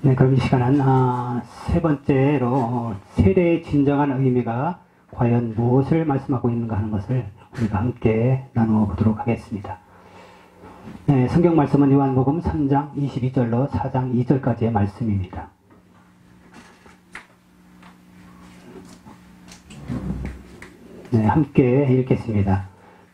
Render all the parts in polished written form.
네, 그럼 이 시간은 세 번째로 세례의 진정한 의미가 과연 무엇을 말씀하고 있는가 하는 것을 우리가 함께 나누어 보도록 하겠습니다. 네, 성경 말씀은 요한복음 3장 22절로 4장 2절까지의 말씀입니다. 네, 함께 읽겠습니다.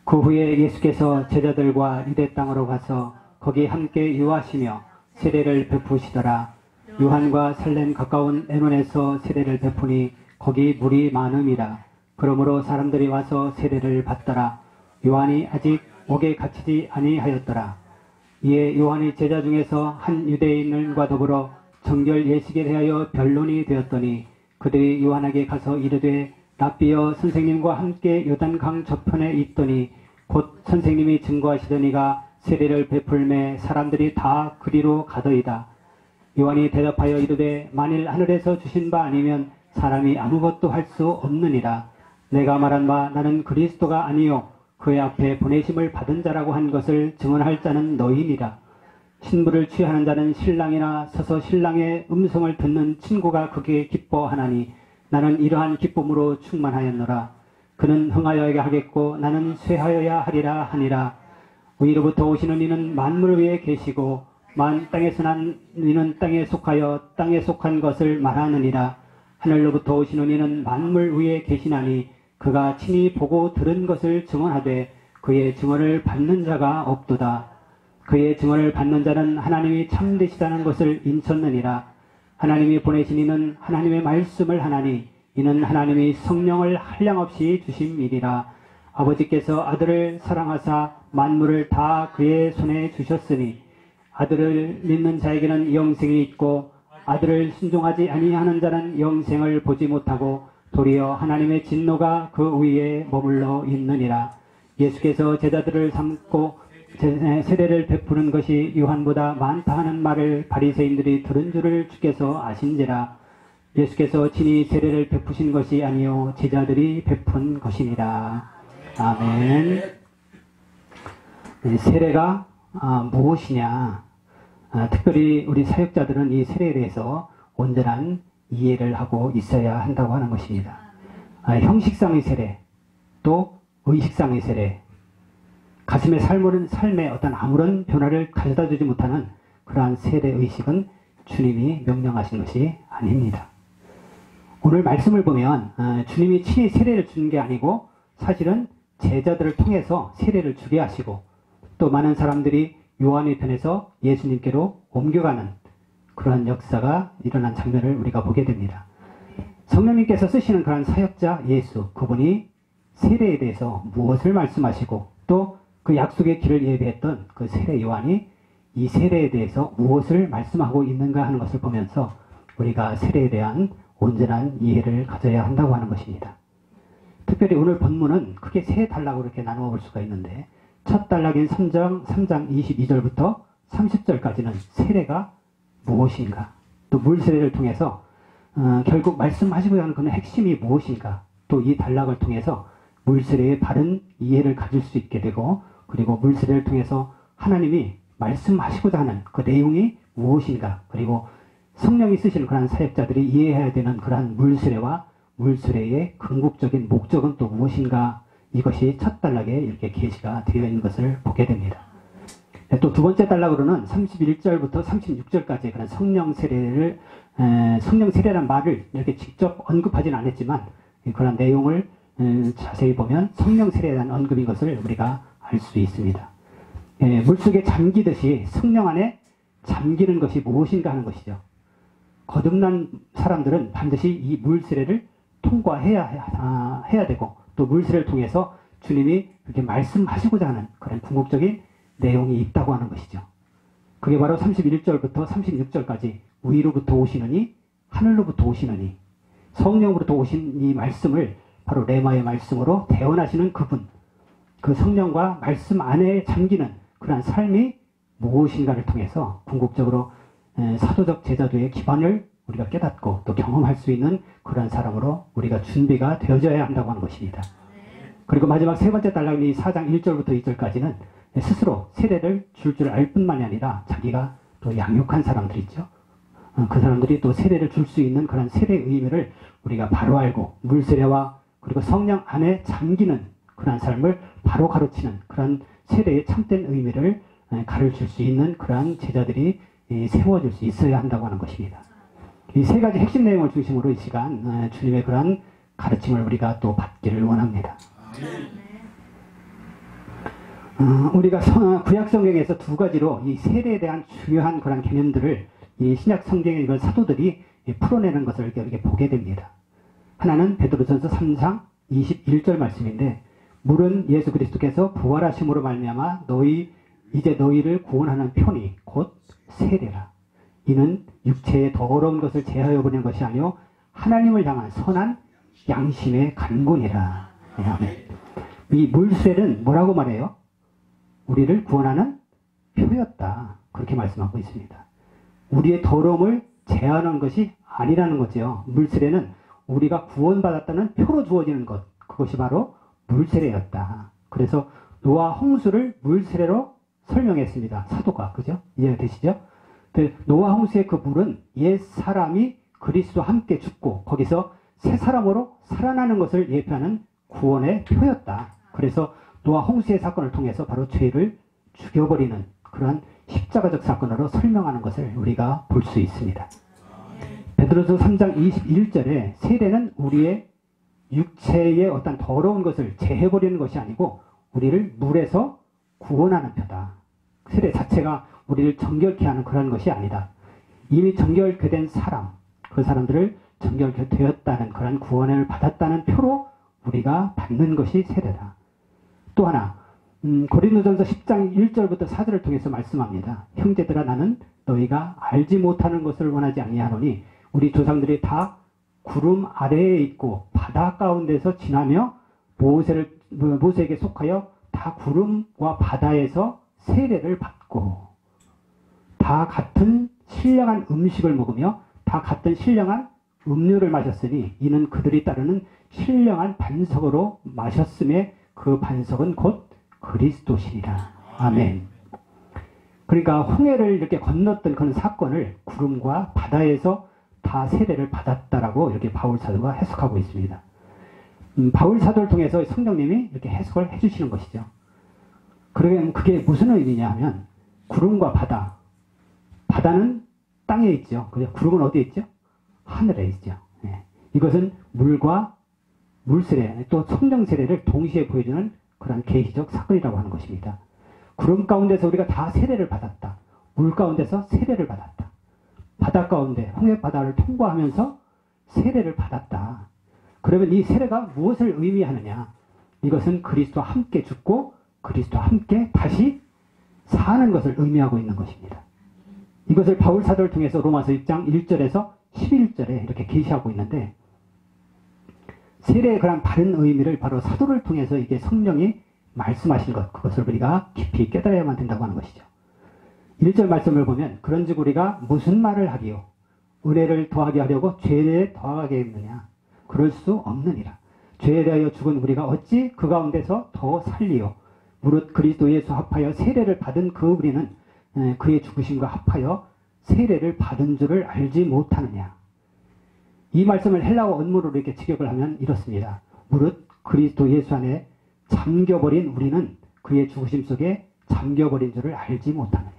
그 후에 예수께서 제자들과 유대 땅으로 가서 거기 함께 유하시며 세례를 베푸시더라. 요한과 살렘 가까운 에논에서 세례를 베푸니 거기 물이 많음이라. 그러므로 사람들이 와서 세례를 받더라. 요한이 아직 옥에 갇히지 아니하였더라. 이에 요한의 제자 중에서 한 유대인과 더불어 정결 예식에 대하여 변론이 되었더니 그들이 요한에게 가서 이르되 랍비여, 선생님과 함께 요단강 저편에 있더니 곧 선생님이 증거하시더니가 세례를 베풀매 사람들이 다 그리로 가더이다. 요한이 대답하여 이르되 만일 하늘에서 주신 바 아니면 사람이 아무것도 할 수 없느니라. 내가 말한 바 나는 그리스도가 아니요 그의 앞에 보내심을 받은 자라고 한 것을 증언할 자는 너희니라. 신부를 취하는 자는 신랑이나 서서 신랑의 음성을 듣는 친구가 그게 기뻐하나니 나는 이러한 기쁨으로 충만하였노라. 그는 흥하여야 하겠고 나는 쇠하여야 하리라 하니라. 위로부터 오시는 이는 만물 위에 계시고 만 땅에서 난 이는 땅에 속하여 땅에 속한 것을 말하느니라. 하늘로부터 오시는 이는 만물 위에 계시나니 그가 친히 보고 들은 것을 증언하되 그의 증언을 받는 자가 없도다. 그의 증언을 받는 자는 하나님이 참되시다는 것을 인쳤느니라. 하나님이 보내신 이는 하나님의 말씀을 하나니 이는 하나님이 성령을 한량없이 주심이리라. 아버지께서 아들을 사랑하사 만물을 다 그의 손에 주셨으니 아들을 믿는 자에게는 영생이 있고 아들을 순종하지 아니하는 자는 영생을 보지 못하고 도리어 하나님의 진노가 그 위에 머물러 있느니라. 예수께서 제자들을 삼고 세례를 베푸는 것이 요한보다 많다 하는 말을 바리새인들이 들은 줄을 주께서 아신지라. 예수께서 친히 세례를 베푸신 것이 아니요 제자들이 베푼 것이니라. 아멘. 네, 세례가 무엇이냐? 특별히 우리 사역자들은 이 세례에 대해서 온전한 이해를 하고 있어야 한다고 하는 것입니다. 형식상의 세례, 또 의식상의 세례, 가슴의 삶의 어떤 아무런 변화를 가져다 주지 못하는 그러한 세례 의식은 주님이 명령하신 것이 아닙니다. 오늘 말씀을 보면 주님이 친히 세례를 주는 게 아니고 사실은 제자들을 통해서 세례를 주게 하시고 또 많은 사람들이 요한의 편에서 예수님께로 옮겨가는 그러한 역사가 일어난 장면을 우리가 보게 됩니다. 성령님께서 쓰시는 그런 사역자 예수, 그분이 세례에 대해서 무엇을 말씀하시고 또 그 약속의 길을 예비했던 그 세례 요한이 이 세례에 대해서 무엇을 말씀하고 있는가 하는 것을 보면서 우리가 세례에 대한 온전한 이해를 가져야 한다고 하는 것입니다. 특별히 오늘 본문은 크게 세 단락으로 이렇게 나누어 볼 수가 있는데 첫 단락인 3장 22절부터 30절까지는 세례가 무엇인가, 또 물세례를 통해서 결국 말씀하시고자 하는 그 핵심이 무엇인가, 또 이 단락을 통해서 물세례의 바른 이해를 가질 수 있게 되고 그리고 물세례를 통해서 하나님이 말씀하시고자 하는 그 내용이 무엇인가, 그리고 성령이 쓰시는 그러한 사역자들이 이해해야 되는 그러한 물세례와 물세례의 궁극적인 목적은 또 무엇인가, 이것이 첫 단락에 이렇게 게시가 되어 있는 것을 보게 됩니다. 또 두 번째 단락으로는 31절부터 36절까지 그런 성령 세례란 말을 이렇게 직접 언급하지는 않았지만 그런 내용을 자세히 보면 성령 세례에 대한 언급인 것을 우리가 알 수 있습니다. 물속에 잠기듯이 성령 안에 잠기는 것이 무엇인가 하는 것이죠. 거듭난 사람들은 반드시 이 물세례를 통과해야 되고 또 물세례를 통해서 주님이 그렇게 말씀하시고자 하는 그런 궁극적인 내용이 있다고 하는 것이죠. 그게 바로 31절부터 36절까지 위로부터 오시느니 하늘로부터 오시느니 성령으로부터 오신 이 말씀을 바로 레마의 말씀으로 대언하시는 그분, 그 성령과 말씀 안에 잠기는 그러한 삶이 무엇인가를 통해서 궁극적으로 사도적 제자도의 기반을 우리가 깨닫고 또 경험할 수 있는 그러한 사람으로 우리가 준비가 되어져야 한다고 하는 것입니다. 그리고 마지막 세 번째 단락인 이 4장 1절부터 2절까지는 스스로 세례를 줄 알 뿐만이 아니라 자기가 또 양육한 사람들 있죠. 그 사람들이 또 세례를 줄 수 있는 그런 세례의 의미를 우리가 바로 알고 물세례와 그리고 성령 안에 잠기는 그런 삶을 바로 가르치는 그런 세례의 참된 의미를 가르칠 수 있는 그러한 제자들이 세워질 수 있어야 한다고 하는 것입니다. 이 세 가지 핵심 내용을 중심으로 이 시간 주님의 그러한 가르침을 우리가 또 받기를 원합니다. 우리가 구약 성경에서 두 가지로 이 세례에 대한 중요한 그런 개념들을 이 신약 성경에 이걸 사도들이 풀어내는 것을 이렇게 보게 됩니다. 하나는 베드로전서 3장 21절 말씀인데, 물은 예수 그리스도께서 부활하심으로 말미암아 이제 너희를 구원하는 편이 곧 세례라. 이는 육체의 더러운 것을 제하여 보낸 것이 아니요 하나님을 향한 선한 양심의 간군이라. 아멘. 이 물세례는 뭐라고 말해요? 우리를 구원하는 표였다. 그렇게 말씀하고 있습니다. 우리의 더러움을 제하는 것이 아니라는 거죠. 물세례는 우리가 구원받았다는 표로 주어지는 것, 그것이 바로 물세례였다. 그래서 노아 홍수를 물세례로 설명했습니다. 사도가. 그죠? 이해가 되시죠? 노아 홍수의 그 물은 옛 사람이 그리스도와 함께 죽고 거기서 새 사람으로 살아나는 것을 예표하는 구원의 표였다. 그래서 노아 홍수의 사건을 통해서 바로 죄를 죽여버리는 그러한 십자가적 사건으로 설명하는 것을 우리가 볼 수 있습니다. 베드로서 3장 21절에 세례는 우리의 육체의 어떤 더러운 것을 제해버리는 것이 아니고 우리를 물에서 구원하는 표다. 세례 자체가 우리를 정결케 하는 그런 것이 아니다. 이미 정결케 된 사람, 그 사람들을 정결케 되었다는 그런 구원을 받았다는 표로 우리가 받는 것이 세례다. 또 하나, 고린도전서 10장 1절부터 4절을 통해서 말씀합니다. 형제들아, 나는 너희가 알지 못하는 것을 원하지 아니하노니 우리 조상들이 다 구름 아래에 있고 바다 가운데서 지나며 모세에게 속하여 다 구름과 바다에서 세례를 받고 다 같은 신령한 음식을 먹으며 다 같은 신령한 음료를 마셨으니 이는 그들이 따르는 신령한 반석으로 마셨음에 그 반석은 곧 그리스도시니라. 아멘. 그러니까 홍해를 이렇게 건넜던 그런 사건을 구름과 바다에서 다 세례를 받았다라고 이렇게 바울 사도가 해석하고 있습니다. 바울 사도를 통해서 성령님이 이렇게 해석을 해주시는 것이죠. 그러면 그게 무슨 의미냐 하면 구름과 바다는 땅에 있죠. 구름은 어디에 있죠? 하늘에 있죠. 네. 이것은 물과 물세례, 또 성령 세례를 동시에 보여주는 그런 계시적 사건이라고 하는 것입니다. 구름 가운데서 우리가 다 세례를 받았다. 물 가운데서 세례를 받았다. 바다 가운데 홍해 바다를 통과하면서 세례를 받았다. 그러면 이 세례가 무엇을 의미하느냐? 이것은 그리스도와 함께 죽고 그리스도와 함께 다시 사는 것을 의미하고 있는 것입니다. 이것을 바울 사도를 통해서 로마서 6장 1절에서 11절에 이렇게 계시하고 있는데, 세례의 그런 바른 의미를 바로 사도를 통해서 이게 성령이 말씀하신 것, 그것을 우리가 깊이 깨달아야만 된다고 하는 것이죠. 1절 말씀을 보면 그런즉 우리가 무슨 말을 하리요? 은혜를 더하게 하려고 죄에 더하게 했느냐? 그럴 수 없느니라. 죄에 대하여 죽은 우리가 어찌 그 가운데서 더 살리요? 무릇 그리스도 예수 합하여 세례를 받은 그 우리는 그의 죽으심과 합하여 세례를 받은 줄을 알지 못하느냐? 이 말씀을 헬라어 원문으로 이렇게 직역을 하면 이렇습니다. 무릇 그리스도 예수 안에 잠겨버린 우리는 그의 죽으심 속에 잠겨버린 줄을 알지 못하느냐.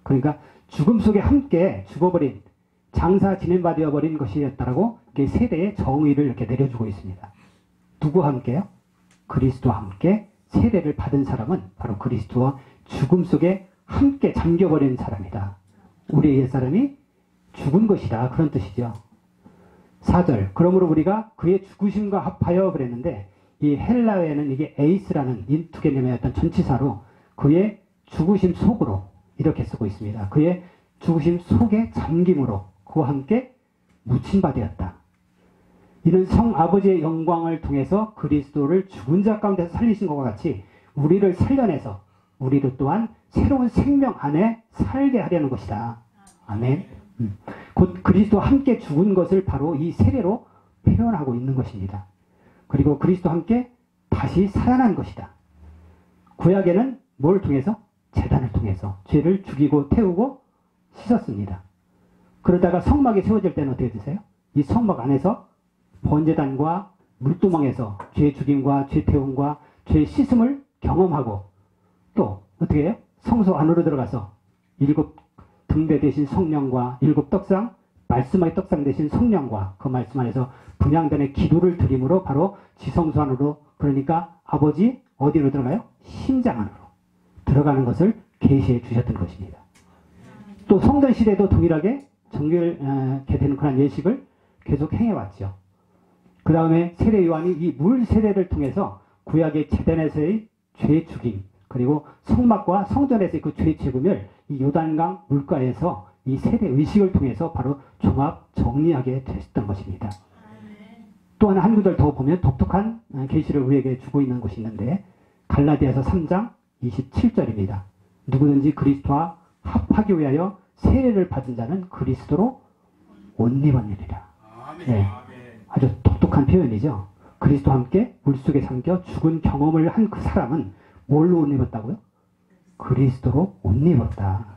그러니까 죽음 속에 함께 죽어버린, 장사 진행받아 버린 것이었다라고 세례의 정의를 이렇게 내려주고 있습니다. 누구와 함께요? 그리스도와 함께 세례를 받은 사람은 바로 그리스도와 죽음 속에 함께 잠겨버린 사람이다. 우리의 옛사람이 죽은 것이다. 그런 뜻이죠. 4절. 그러므로 우리가 그의 죽으심과 합하여 그랬는데, 이 헬라어에는 이게 에이스라는 이 두 개념의 어떤 전치사로 그의 죽으심 속으로 이렇게 쓰고 있습니다. 그의 죽으심 속에 잠김으로 그와 함께 묻힌 바 되었다. 이는 성 아버지의 영광을 통해서 그리스도를 죽은 자 가운데서 살리신 것과 같이 우리를 살려내서 우리를 또한 새로운 생명 안에 살게 하려는 것이다. 아멘. 곧 그리스도와 함께 죽은 것을 바로 이 세례로 표현하고 있는 것입니다. 그리고 그리스도와 함께 다시 살아난 것이다. 구약에는 뭘 통해서? 제단을 통해서 죄를 죽이고 태우고 씻었습니다. 그러다가 성막이 세워질 때는 어떻게 되세요? 이 성막 안에서 번제단과 물두멍에서 죄 죽임과 죄 태움과 죄 씻음을 경험하고 또 어떻게 해요? 성소 안으로 들어가서 7 등대 대신 성령과 7 떡상, 말씀의 떡상 대신 성령과 그 말씀 안에서 분향단의 기도를 드림으로 바로 지성소 안으로, 그러니까 아버지 어디로 들어가요? 심장 안으로 들어가는 것을 계시해 주셨던 것입니다. 또 성전 시대도 동일하게 정결케 되는 그런 예식을 계속 행해왔죠. 그 다음에 세례 요한이 이 물 세례를 통해서 구약의 제단에서의 죄 죽임, 그리고 성막과 성전에서의 그 죄 제금을 이 요단강 물가에서 이 세례 의식을 통해서 바로 종합 정리하게 됐던 것입니다. 또 하나 한 구절 더 보면 독특한 계시를 우리에게 주고 있는 곳이 있는데 갈라디아서 3장 27절입니다. 누구든지 그리스도와 합하기 위하여 세례를 받은 자는 그리스도로 옷 입었느니라. 네, 아주 독특한 표현이죠. 그리스도와 함께 물속에 잠겨 죽은 경험을 한 그 사람은 뭘로 옷 입었다고요? 그리스도로 옷 입었다.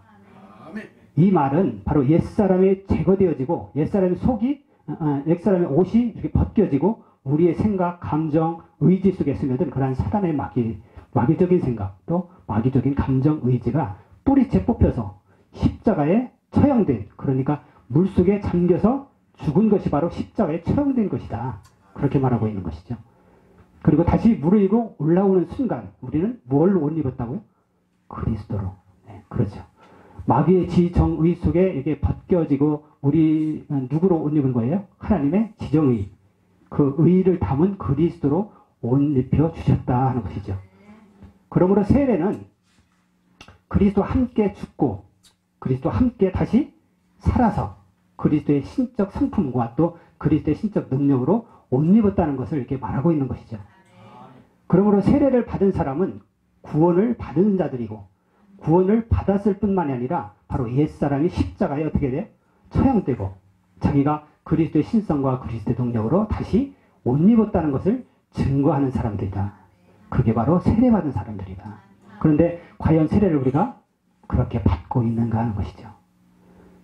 이 말은 바로 옛사람이 제거되어지고 옛사람의 옛사람의 옷이 이렇게 벗겨지고 우리의 생각, 감정, 의지 속에 스며든 그러한 사단의 마귀적인 생각, 또 마귀적인 감정, 의지가 뿌리채 뽑혀서 십자가에 처형된, 그러니까 물속에 잠겨서 죽은 것이 바로 십자가에 처형된 것이다. 그렇게 말하고 있는 것이죠. 그리고 다시 물을 입고 올라오는 순간 우리는 뭘로 옷 입었다고요? 그리스도로. 네, 그렇죠. 마귀의 지정의 속에 이게 벗겨지고 우리 누구로 옷 입은 거예요? 하나님의 지정의. 그 의를 담은 그리스도로 옷 입혀 주셨다 하는 것이죠. 그러므로 세례는 그리스도와 함께 죽고 그리스도와 함께 다시 살아서 그리스도의 신적 성품과 또 그리스도의 신적 능력으로 옷 입었다는 것을 이렇게 말하고 있는 것이죠. 그러므로 세례를 받은 사람은 구원을 받은 자들이고 구원을 받았을 뿐만이 아니라 바로 옛사람이 십자가에 어떻게 돼요? 처형되고 자기가 그리스도의 신성과 그리스도의 능력으로 다시 옷 입었다는 것을 증거하는 사람들이다. 그게 바로 세례받은 사람들이다. 그런데 과연 세례를 우리가 그렇게 받고 있는가 하는 것이죠.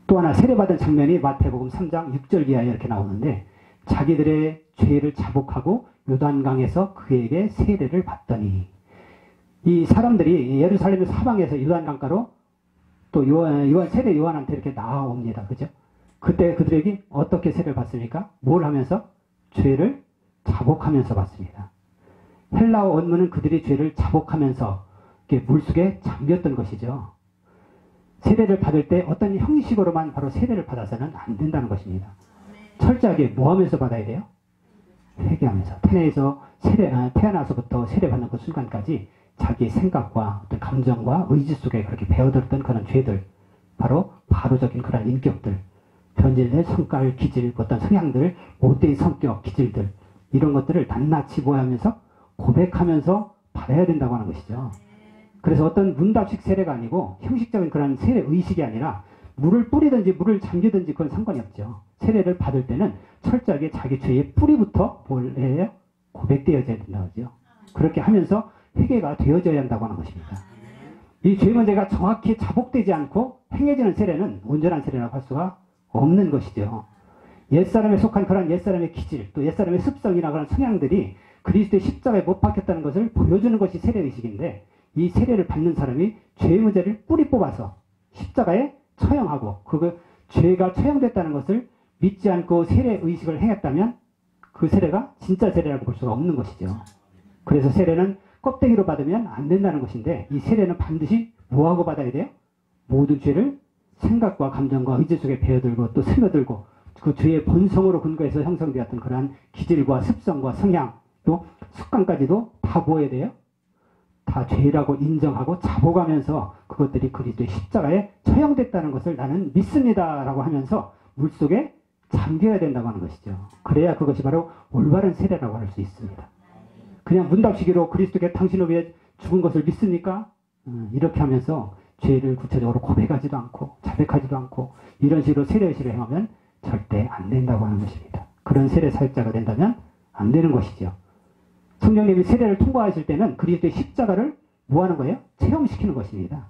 또 하나 세례받은 장면이 마태복음 3장 6절 이하에 이렇게 나오는데 자기들의 죄를 자복하고 요단강에서 그에게 세례를 받더니 이 사람들이 예루살렘 사방에서 요단강가로 또 세례 요한한테 이렇게 나옵니다. 그죠? 그때 그들에게 어떻게 세례를 받습니까? 뭘 하면서? 죄를 자복하면서 받습니다. 헬라어 원문은 그들이 죄를 자복하면서 이렇게 물속에 잠겼던 것이죠. 세례를 받을 때 어떤 형식으로만 바로 세례를 받아서는 안 된다는 것입니다. 철저하게 뭐 하면서 받아야 돼요? 회개하면서. 태어나서부터 세례받는 그 순간까지 자기의 생각과 어떤 감정과 의지 속에 그렇게 배어들었던 그런 죄들, 바로 바로적인 그런 인격들, 변질된 성깔, 기질, 어떤 성향들, 못된 성격, 기질들, 이런 것들을 낱낱이 모하면서 고백하면서 받아야 된다고 하는 것이죠. 그래서 어떤 문답식 세례가 아니고 형식적인 그런 세례 의식이 아니라 물을 뿌리든지 물을 잠기든지 그건 상관이 없죠. 세례를 받을 때는 철저하게 자기 죄의 뿌리부터 뭘 해요? 고백되어져야 된다고 하죠. 그렇게 하면서 회개가 되어져야 한다고 하는 것입니다. 이 죄 문제가 정확히 자복되지 않고 행해지는 세례는 온전한 세례라고 할 수가 없는 것이죠. 옛사람에 속한 그런 옛사람의 기질, 또 옛사람의 습성이나 그런 성향들이 그리스도의 십자가에 못 박혔다는 것을 보여주는 것이 세례의식인데, 이 세례를 받는 사람이 죄의 문제를 뿌리 뽑아서 십자가에 처형하고 그 죄가 처형됐다는 것을 믿지 않고 세례의식을 행했다면 그 세례가 진짜 세례라고 볼 수가 없는 것이죠. 그래서 세례는 껍데기로 받으면 안 된다는 것인데, 이 세례는 반드시 뭐하고 받아야 돼요? 모든 죄를 생각과 감정과 의지 속에 배어들고 또 스며들고 그 죄의 본성으로 근거해서 형성되었던 그러한 기질과 습성과 성향 또 습관까지도 다 뭐해야 돼요? 다 죄라고 인정하고 자복하면서 그것들이 그리스도의 십자가에 처형됐다는 것을 나는 믿습니다 라고 하면서 물속에 잠겨야 된다고 하는 것이죠. 그래야 그것이 바로 올바른 세례라고 할 수 있습니다. 그냥 문답시기로 그리스도께 당신을 위해 죽은 것을 믿습니까? 이렇게 하면서 죄를 구체적으로 고백하지도 않고 자백하지도 않고 이런 식으로 세례의식을 행하면 절대 안 된다고 하는 것입니다. 그런 세례 사역자가 된다면 안 되는 것이죠. 성령님이 세례를 통과하실 때는 그리스도의 십자가를 뭐 하는 거예요? 체험시키는 것입니다.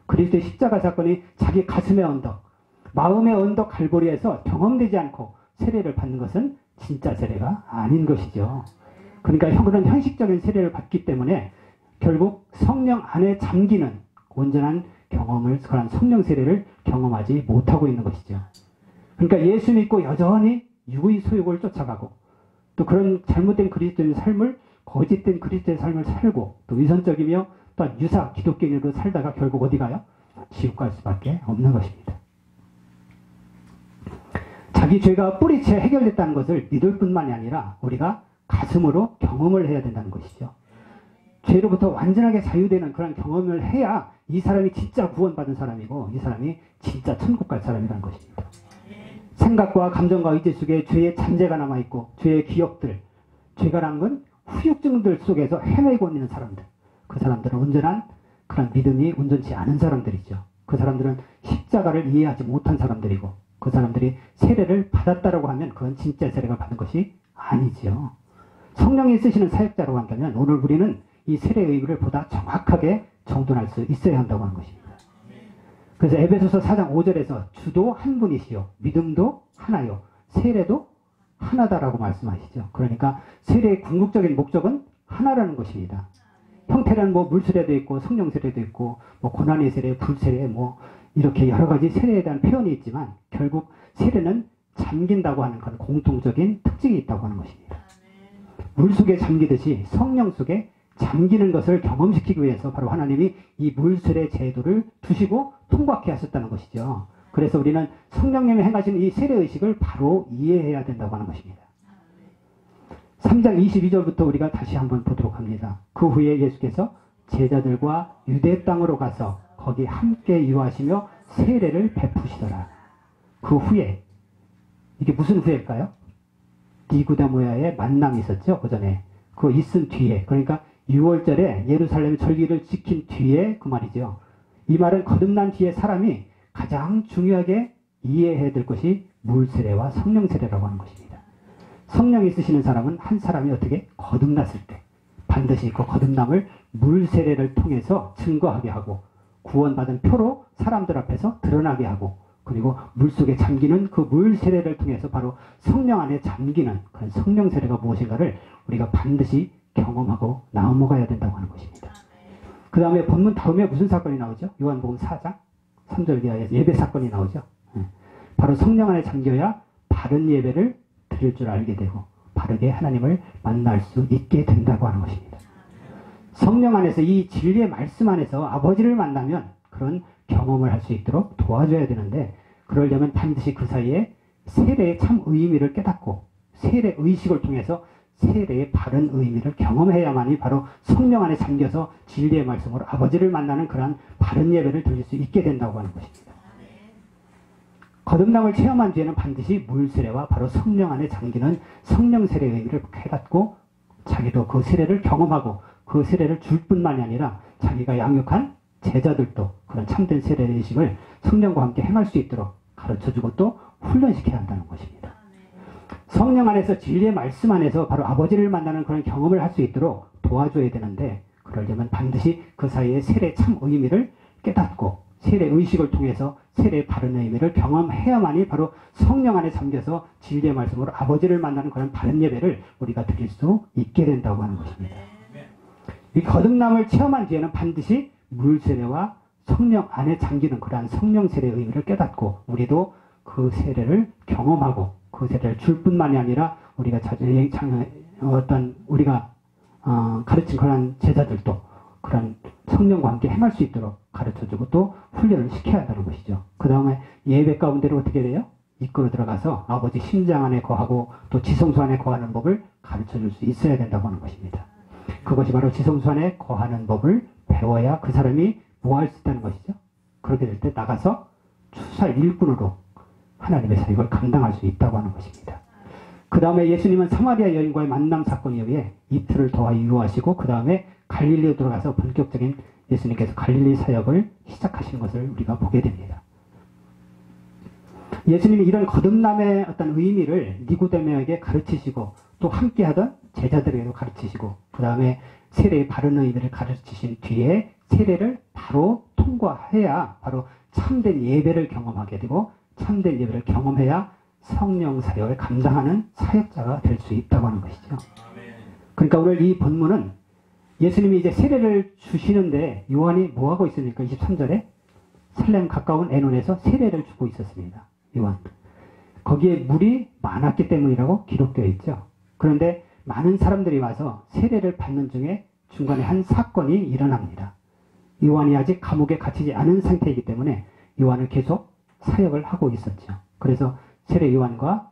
그리스도의 십자가 사건이 자기 가슴의 언덕, 마음의 언덕 갈보리에서 경험되지 않고 세례를 받는 것은 진짜 세례가 아닌 것이죠. 그러니까 그런 형식적인 세례를 받기 때문에 결국 성령 안에 잠기는 온전한 경험을, 그런 성령 세례를 경험하지 못하고 있는 것이죠. 그러니까 예수 믿고 여전히 육의 소욕을 쫓아가고 또 그런 잘못된 그리스도의 삶을, 거짓된 그리스도의 삶을 살고 또 위선적이며 또 유사 기독교인으로 살다가 결국 어디 가요? 지옥 갈 수밖에 없는 것입니다. 자기 죄가 뿌리채 해결됐다는 것을 믿을 뿐만이 아니라 우리가 가슴으로 경험을 해야 된다는 것이죠. 죄로부터 완전하게 자유되는 그런 경험을 해야 이 사람이 진짜 구원받은 사람이고 이 사람이 진짜 천국 갈 사람이라는 것입니다. 생각과 감정과 의지 속에 죄의 잔재가 남아있고 죄의 기억들, 죄가라는 건 후유증들 속에서 헤매고 있는 사람들, 그 사람들은 온전한 그런 믿음이 온전치 않은 사람들이죠. 그 사람들은 십자가를 이해하지 못한 사람들이고 그 사람들이 세례를 받았다라고 하면 그건 진짜 세례가 받은 것이 아니죠. 성령이 쓰시는 사역자라고 한다면 오늘 우리는 이 세례의 의미를 보다 정확하게 정돈할 수 있어야 한다고 하는 것입니다. 그래서 에베소서 4장 5절에서 주도 한 분이시요 믿음도 하나요 세례도 하나다라고 말씀하시죠. 그러니까 세례의 궁극적인 목적은 하나라는 것입니다. 형태는 뭐 물세례도 있고 성령 세례도 있고 뭐 고난의 세례, 불세례 뭐 이렇게 여러 가지 세례에 대한 표현이 있지만 결국 세례는 잠긴다고 하는 그런 공통적인 특징이 있다고 하는 것입니다. 물 속에 잠기듯이 성령 속에 잠기는 것을 경험시키기 위해서 바로 하나님이 이 물세례 제도를 두시고 통과케 하셨다는 것이죠. 그래서 우리는 성령님이 행하시는 이 세례의식을 바로 이해해야 된다고 하는 것입니다. 3장 22절부터 우리가 다시 한번 보도록 합니다. 그 후에 예수께서 제자들과 유대 땅으로 가서 거기 함께 유하시며 세례를 베푸시더라. 그 후에 이게 무슨 후일까요? 니고데모와의 만남이 있었죠. 그 전에 그 있은 뒤에, 그러니까 6월절에 예루살렘 절기를 지킨 뒤에 그 말이죠. 이 말은 거듭난 뒤에 사람이 가장 중요하게 이해해야 될 것이 물세례와 성령세례라고 하는 것입니다. 성령이 쓰시는 사람은 한 사람이 어떻게 거듭났을 때 반드시 그 거듭남을 물세례를 통해서 증거하게 하고 구원받은 표로 사람들 앞에서 드러나게 하고 그리고 물속에 잠기는 그 물세례를 통해서 바로 성령 안에 잠기는 그런 성령세례가 무엇인가를 우리가 반드시 경험하고 넘어가야 된다고 하는 것입니다. 그 다음에 본문 다음에 무슨 사건이 나오죠? 요한복음 4장 3절 이하에서 예배 사건이 나오죠. 바로 성령 안에 잠겨야 바른 예배를 드릴 줄 알게 되고 바르게 하나님을 만날 수 있게 된다고 하는 것입니다. 성령 안에서 이 진리의 말씀 안에서 아버지를 만나면 그런 경험을 할 수 있도록 도와줘야 되는데 그러려면 반드시 그 사이에 세례의 참 의미를 깨닫고 세례 의식을 통해서 세례의 바른 의미를 경험해야만이 바로 성령 안에 잠겨서 진리의 말씀으로 아버지를 만나는 그러한 바른 예배를 드릴 수 있게 된다고 하는 것입니다. 거듭남을 체험한 뒤에는 반드시 물세례와 바로 성령 안에 잠기는 성령 세례의 의미를 깨닫고 자기도 그 세례를 경험하고 그 세례를 줄 뿐만이 아니라 자기가 양육한 제자들도 그런 참된 세례의 의식을 성령과 함께 행할 수 있도록 가르쳐주고 또 훈련시켜야 한다는 것입니다. 성령 안에서 진리의 말씀 안에서 바로 아버지를 만나는 그런 경험을 할 수 있도록 도와줘야 되는데 그러려면 반드시 그 사이에 세례의 참 의미를 깨닫고 세례 의식을 통해서 세례의 바른 의미를 경험해야만이 바로 성령 안에 잠겨서 진리의 말씀으로 아버지를 만나는 그런 바른 예배를 우리가 드릴 수 있게 된다고 하는 것입니다. 이 거듭남을 체험한 뒤에는 반드시 물세례와 성령 안에 잠기는 그러한 성령 세례의 의미를 깨닫고 우리도 그 세례를 경험하고 그 세례를 줄 뿐만이 아니라 우리가 우리가 가르친 그런 제자들도 그런 성령과 함께 행할 수 있도록 가르쳐주고 또 훈련을 시켜야 한다는 것이죠. 그 다음에 예배 가운데로 어떻게 돼요? 이끌어 들어가서 아버지 심장 안에 거하고 또 지성소 안에 거하는 법을 가르쳐줄 수 있어야 된다고 하는 것입니다. 그것이 바로 지성소 안에 거하는 법을 배워야 그 사람이 뭐 할 수 있다는 것이죠. 그렇게 될 때 나가서 추살 일꾼으로 하나님의 사역을 감당할 수 있다고 하는 것입니다. 그 다음에 예수님은 사마리아 여인과의 만남 사건 이후에 이틀을 더 유효하시고 그 다음에 갈릴리로 들어가서 본격적인 예수님께서 갈릴리 사역을 시작하시는 것을 우리가 보게 됩니다. 예수님이 이런 거듭남의 어떤 의미를 니고데모에게 가르치시고 또 함께하던 제자들에게도 가르치시고 그 다음에 세례의 바른 의미를 가르치신 뒤에 세례를 바로 통과해야 바로 참된 예배를 경험하게 되고 참된 예배를 경험해야 성령 사역을 감당하는 사역자가 될 수 있다고 하는 것이죠. 그러니까 오늘 이 본문은 예수님이 이제 세례를 주시는데 요한이 뭐 하고 있습니까? 23절에 살렘 가까운 에논에서 세례를 주고 있었습니다. 요한. 거기에 물이 많았기 때문이라고 기록되어 있죠. 그런데 많은 사람들이 와서 세례를 받는 중에 중간에 한 사건이 일어납니다. 요한이 아직 감옥에 갇히지 않은 상태이기 때문에 요한을 계속 사역을 하고 있었죠. 그래서 세례 요한과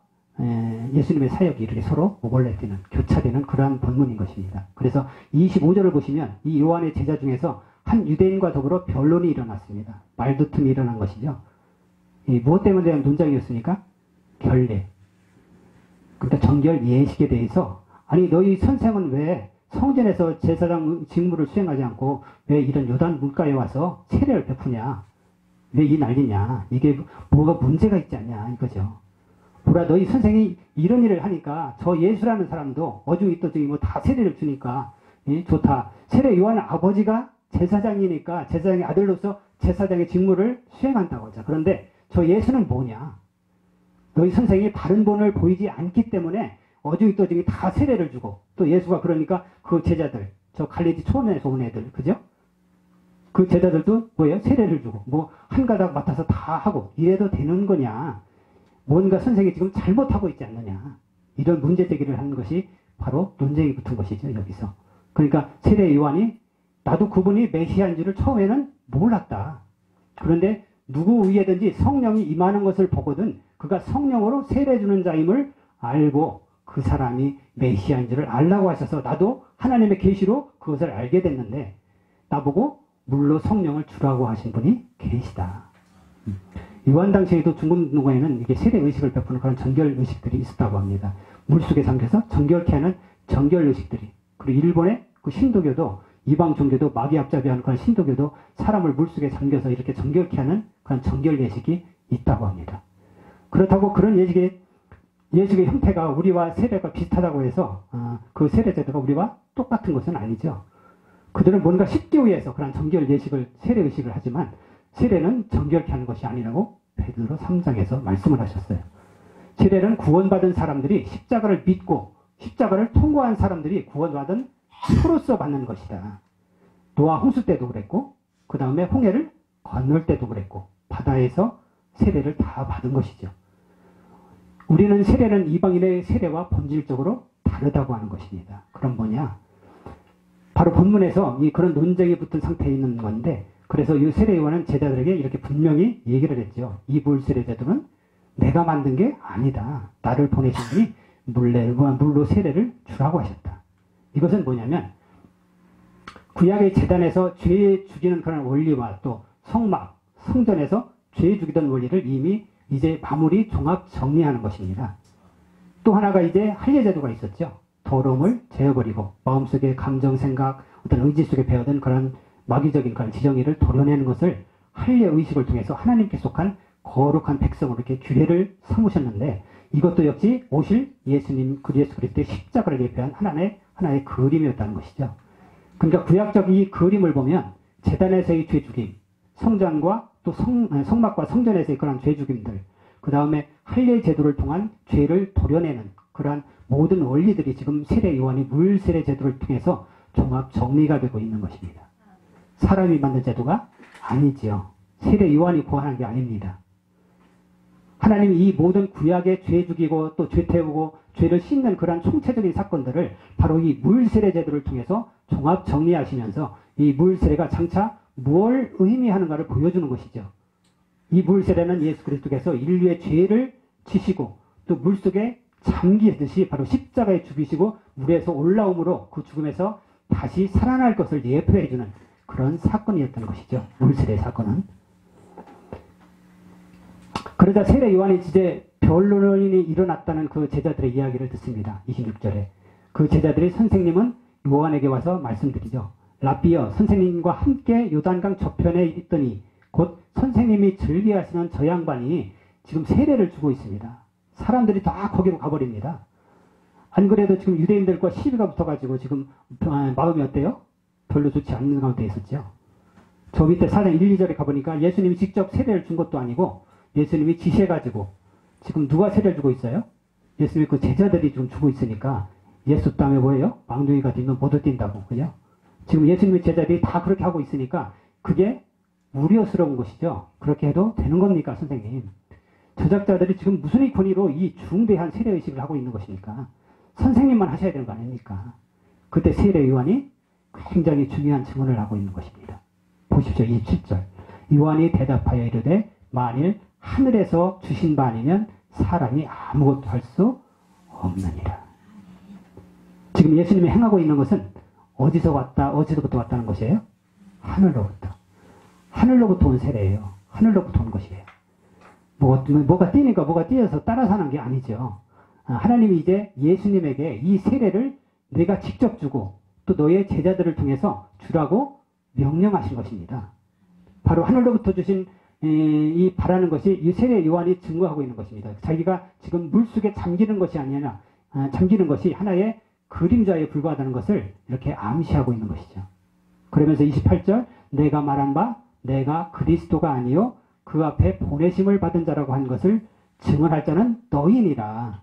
예수님의 사역이 이렇게 서로 오버랩되는, 교차되는 그러한 본문인 것입니다. 그래서 25절을 보시면 이 요한의 제자 중에서 한 유대인과 더불어 변론이 일어났습니다. 말다툼이 일어난 것이죠. 무엇 때문에 대한 논쟁이었습니까? 결례. 그러니까 정결 예식에 대해서, 아니 너희 선생은 왜 성전에서 제사장 직무를 수행하지 않고 왜 이런 요단 물가에 와서 세례를 베푸냐? 왜 이 난리냐? 이게 뭐가 문제가 있지 않냐? 이거죠. 보라, 너희 선생이 이런 일을 하니까 저 예수라는 사람도 어중이 떠중이 뭐 다 세례를 주니까 좋다. 세례 요한 아버지가 제사장이니까 제사장의 아들로서 제사장의 직무를 수행한다고 하죠. 그런데 저 예수는 뭐냐? 너희 선생이 바른 본을 보이지 않기 때문에 어중이 떠중이 다 세례를 주고, 또 예수가 그러니까 그 제자들, 저 갈릴리 초원에서 온 애들, 그죠? 그 제자들도 뭐예요? 세례를 주고 뭐 한 가닥 맡아서 다 하고 이래도 되는 거냐? 뭔가 선생이 지금 잘못하고 있지 않느냐? 이런 문제 제기를 하는 것이 바로 논쟁이 붙은 것이죠, 여기서. 그러니까 세례 요한이 나도 그분이 메시아인 줄을 처음에는 몰랐다. 그런데 누구 위에든지 성령이 임하는 것을 보거든 그가 성령으로 세례 주는 자임을 알고 그 사람이 메시아인 줄을 알라고 하셔서 나도 하나님의 계시로 그것을 알게 됐는데 나보고 물로 성령을 주라고 하신 분이 계시다. 요한 당시에도 중국 누가에는 이게 세례 의식을 베푸는 그런 정결 의식들이 있었다고 합니다. 물속에 잠겨서 정결케 하는 정결 의식들이. 그리고 일본의 그 신도교도, 이방 종교도, 마귀압잡이하는 그런 신도교도 사람을 물속에 잠겨서 이렇게 정결케 하는 그런 정결 예식이 있다고 합니다. 그렇다고 그런 예식의 형태가 우리와 세례가 비슷하다고 해서 그 세례 제도가 우리와 똑같은 것은 아니죠. 그들은 뭔가 십기 위해서 그런 정결 예식을, 세례 의식을 하지만 세례는 정결케 하는 것이 아니라고 베드로 3장에서 말씀을 하셨어요. 세례는 구원받은 사람들이 십자가를 믿고 십자가를 통과한 사람들이 구원받은 표로서 받는 것이다. 노아 홍수 때도 그랬고 그 다음에 홍해를 건널 때도 그랬고 바다에서 세례를 다 받은 것이죠. 우리는 세례는 이방인의 세례와 본질적으로 다르다고 하는 것입니다. 그럼 뭐냐? 바로 본문에서 이 그런 논쟁이 붙은 상태에 있는 건데, 그래서 이 세례 요한은 제자들에게 이렇게 분명히 얘기를 했죠. 이 물세례 제도는 내가 만든 게 아니다. 나를 보내신 분이 물로 세례를 주라고 하셨다. 이것은 뭐냐면 구약의 제단에서 죄 죽이는 그런 원리와 또 성막, 성전에서 죄 죽이던 원리를 이미 이제 마무리 종합 정리하는 것입니다. 또 하나가 이제 할례 제도가 있었죠. 더러움을 제어버리고 마음속의 감정, 생각, 어떤 의지 속에 배어든 그런 마귀적인 그런 지정의를 도려내는 것을 할례 의식을 통해서 하나님께 속한 거룩한 백성으로 이렇게 규례를 삼으셨는데, 이것도 역시 오실 예수님 예수 그리스도의 십자가를 예표한 하나의 그림이었다는 것이죠. 그러니까 구약적 이 그림을 보면 제단에서의 죄 죽임, 성전과 또 성막과 성전에서의 그런 죄 죽임들, 그 다음에 할례 제도를 통한 죄를 도려내는 그러한 모든 원리들이 지금 세례 요한이 물 세례 제도를 통해서 종합 정리가 되고 있는 것입니다. 사람이 만든 제도가 아니지요. 세례 요한이 고안한 게 아닙니다. 하나님이 이 모든 구약의 죄 죽이고 또 죄 태우고 죄를 씻는 그러한 총체적인 사건들을 바로 이 물 세례 제도를 통해서 종합 정리하시면서 이 물 세례가 장차 뭘 의미하는가를 보여주는 것이죠. 이 물 세례는 예수 그리스도께서 인류의 죄를 지시고 또 물속에 잠기듯이 바로 십자가에 죽이시고 물에서 올라옴으로 그 죽음에서 다시 살아날 것을 예표해주는 그런 사건이었던 것이죠. 물세례 사건은. 그러자 세례 요한이 이제 변론이 일어났다는 그 제자들의 이야기를 듣습니다. 26절에. 그 제자들이 선생님은 요한에게 와서 말씀드리죠. 라비여, 선생님과 함께 요단강 저편에 있더니 곧 선생님이 즐겨하시는 저 양반이 지금 세례를 주고 있습니다. 사람들이 다 거기로 가버립니다. 안 그래도 지금 유대인들과 시비가 붙어가지고 지금 마음이 어때요? 별로 좋지 않는 가운데 있었죠. 저 밑에 4장 1, 2절에 가보니까 예수님이 직접 세례를 준 것도 아니고 예수님이 지시해가지고 지금 누가 세례를 주고 있어요? 예수님이 그 제자들이 지금 주고 있으니까 예수 땀에 뭐예요? 망둥이가 뛰면 모두 뛴다고. 그죠? 지금 예수님의 제자들이 다 그렇게 하고 있으니까 그게 우려스러운 것이죠. 그렇게 해도 되는 겁니까, 선생님? 저작자들이 지금 무슨 권위로 이 중대한 세례의식을 하고 있는 것입니까? 선생님만 하셔야 되는 거 아닙니까? 그때 세례요한이 굉장히 중요한 증언을 하고 있는 것입니다. 보십시오. 27절. 요한이 대답하여 이르되 만일 하늘에서 주신 바 아니면 사람이 아무것도 할 수 없느니라. 지금 예수님이 행하고 있는 것은 어디서부터 왔다는 것이에요? 하늘로부터. 하늘로부터 온 세례예요. 하늘로부터 온 것이에요. 뭐가 뛰니까 뭐가 뛰어서 따라서 하는 게 아니죠. 하나님이 이제 예수님에게 이 세례를 내가 직접 주고 또 너의 제자들을 통해서 주라고 명령하신 것입니다. 바로 하늘로부터 주신 이 바라는 것이 이 세례 요한이 증거하고 있는 것입니다. 자기가 지금 물속에 잠기는 것이 아니라 잠기는 것이 하나의 그림자에 불과하다는 것을 이렇게 암시하고 있는 것이죠. 그러면서 28절 내가 말한 바 내가 그리스도가 아니요 그 앞에 보내심을 받은 자라고 한 것을 증언할 자는 너희니라.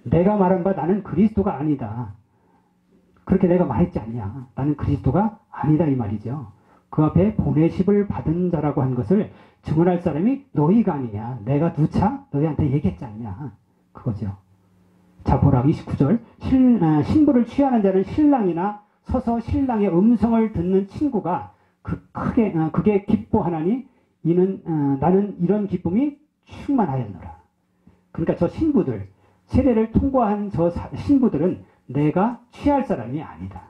내가 말한 바 나는 그리스도가 아니다. 그렇게 내가 말했지 않냐. 나는 그리스도가 아니다 이 말이죠. 그 앞에 보내심을 받은 자라고 한 것을 증언할 사람이 너희가 아니냐. 내가 누차 너희한테 얘기했지 않냐. 그거죠. 자 보라 29절 신부를 취하는 자는 신랑이나 서서 신랑의 음성을 듣는 친구가 그게 기뻐하나니 이는 나는 이런 기쁨이 충만하였노라. 그러니까 저 신부들 세례를 통과한 저 신부들은 내가 취할 사람이 아니다.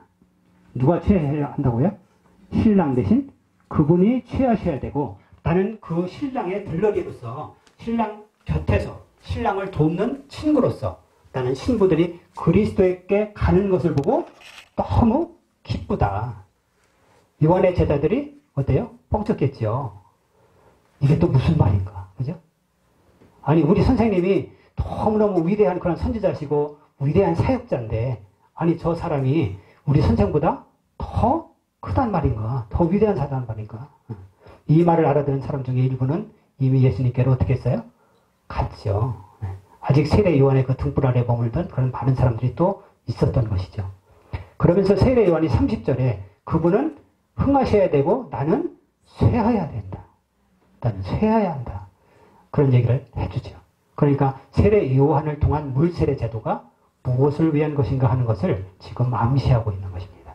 누가 취해야 한다고요? 신랑 대신 그분이 취하셔야 되고 나는 그 신랑의 들러리로서 신랑 곁에서 신랑을 돕는 친구로서 나는 신부들이 그리스도에게 가는 것을 보고 너무 기쁘다. 요한의 제자들이 어때요? 뻥쳤겠죠. 이게 또 무슨 말인가? 그죠? 아니 우리 선생님이 너무너무 위대한 그런 선지자시고 위대한 사역자인데 아니 저 사람이 우리 선생보다 더 크단 말인가? 더 위대한 사단 말인가? 이 말을 알아듣는 사람 중에 일부는 이미 예수님께로 어떻게 했어요? 갔죠. 아직 세례 요한의 그 등불 아래 머물던 그런 많은 사람들이 또 있었던 것이죠. 그러면서 세례 요한이 30절에 그분은 흥하셔야 되고 나는 쇠하여야 된다. 나는 쇠하여야 한다. 그런 얘기를 해주죠. 그러니까 세례 요한을 통한 물세례 제도가 무엇을 위한 것인가 하는 것을 지금 암시하고 있는 것입니다.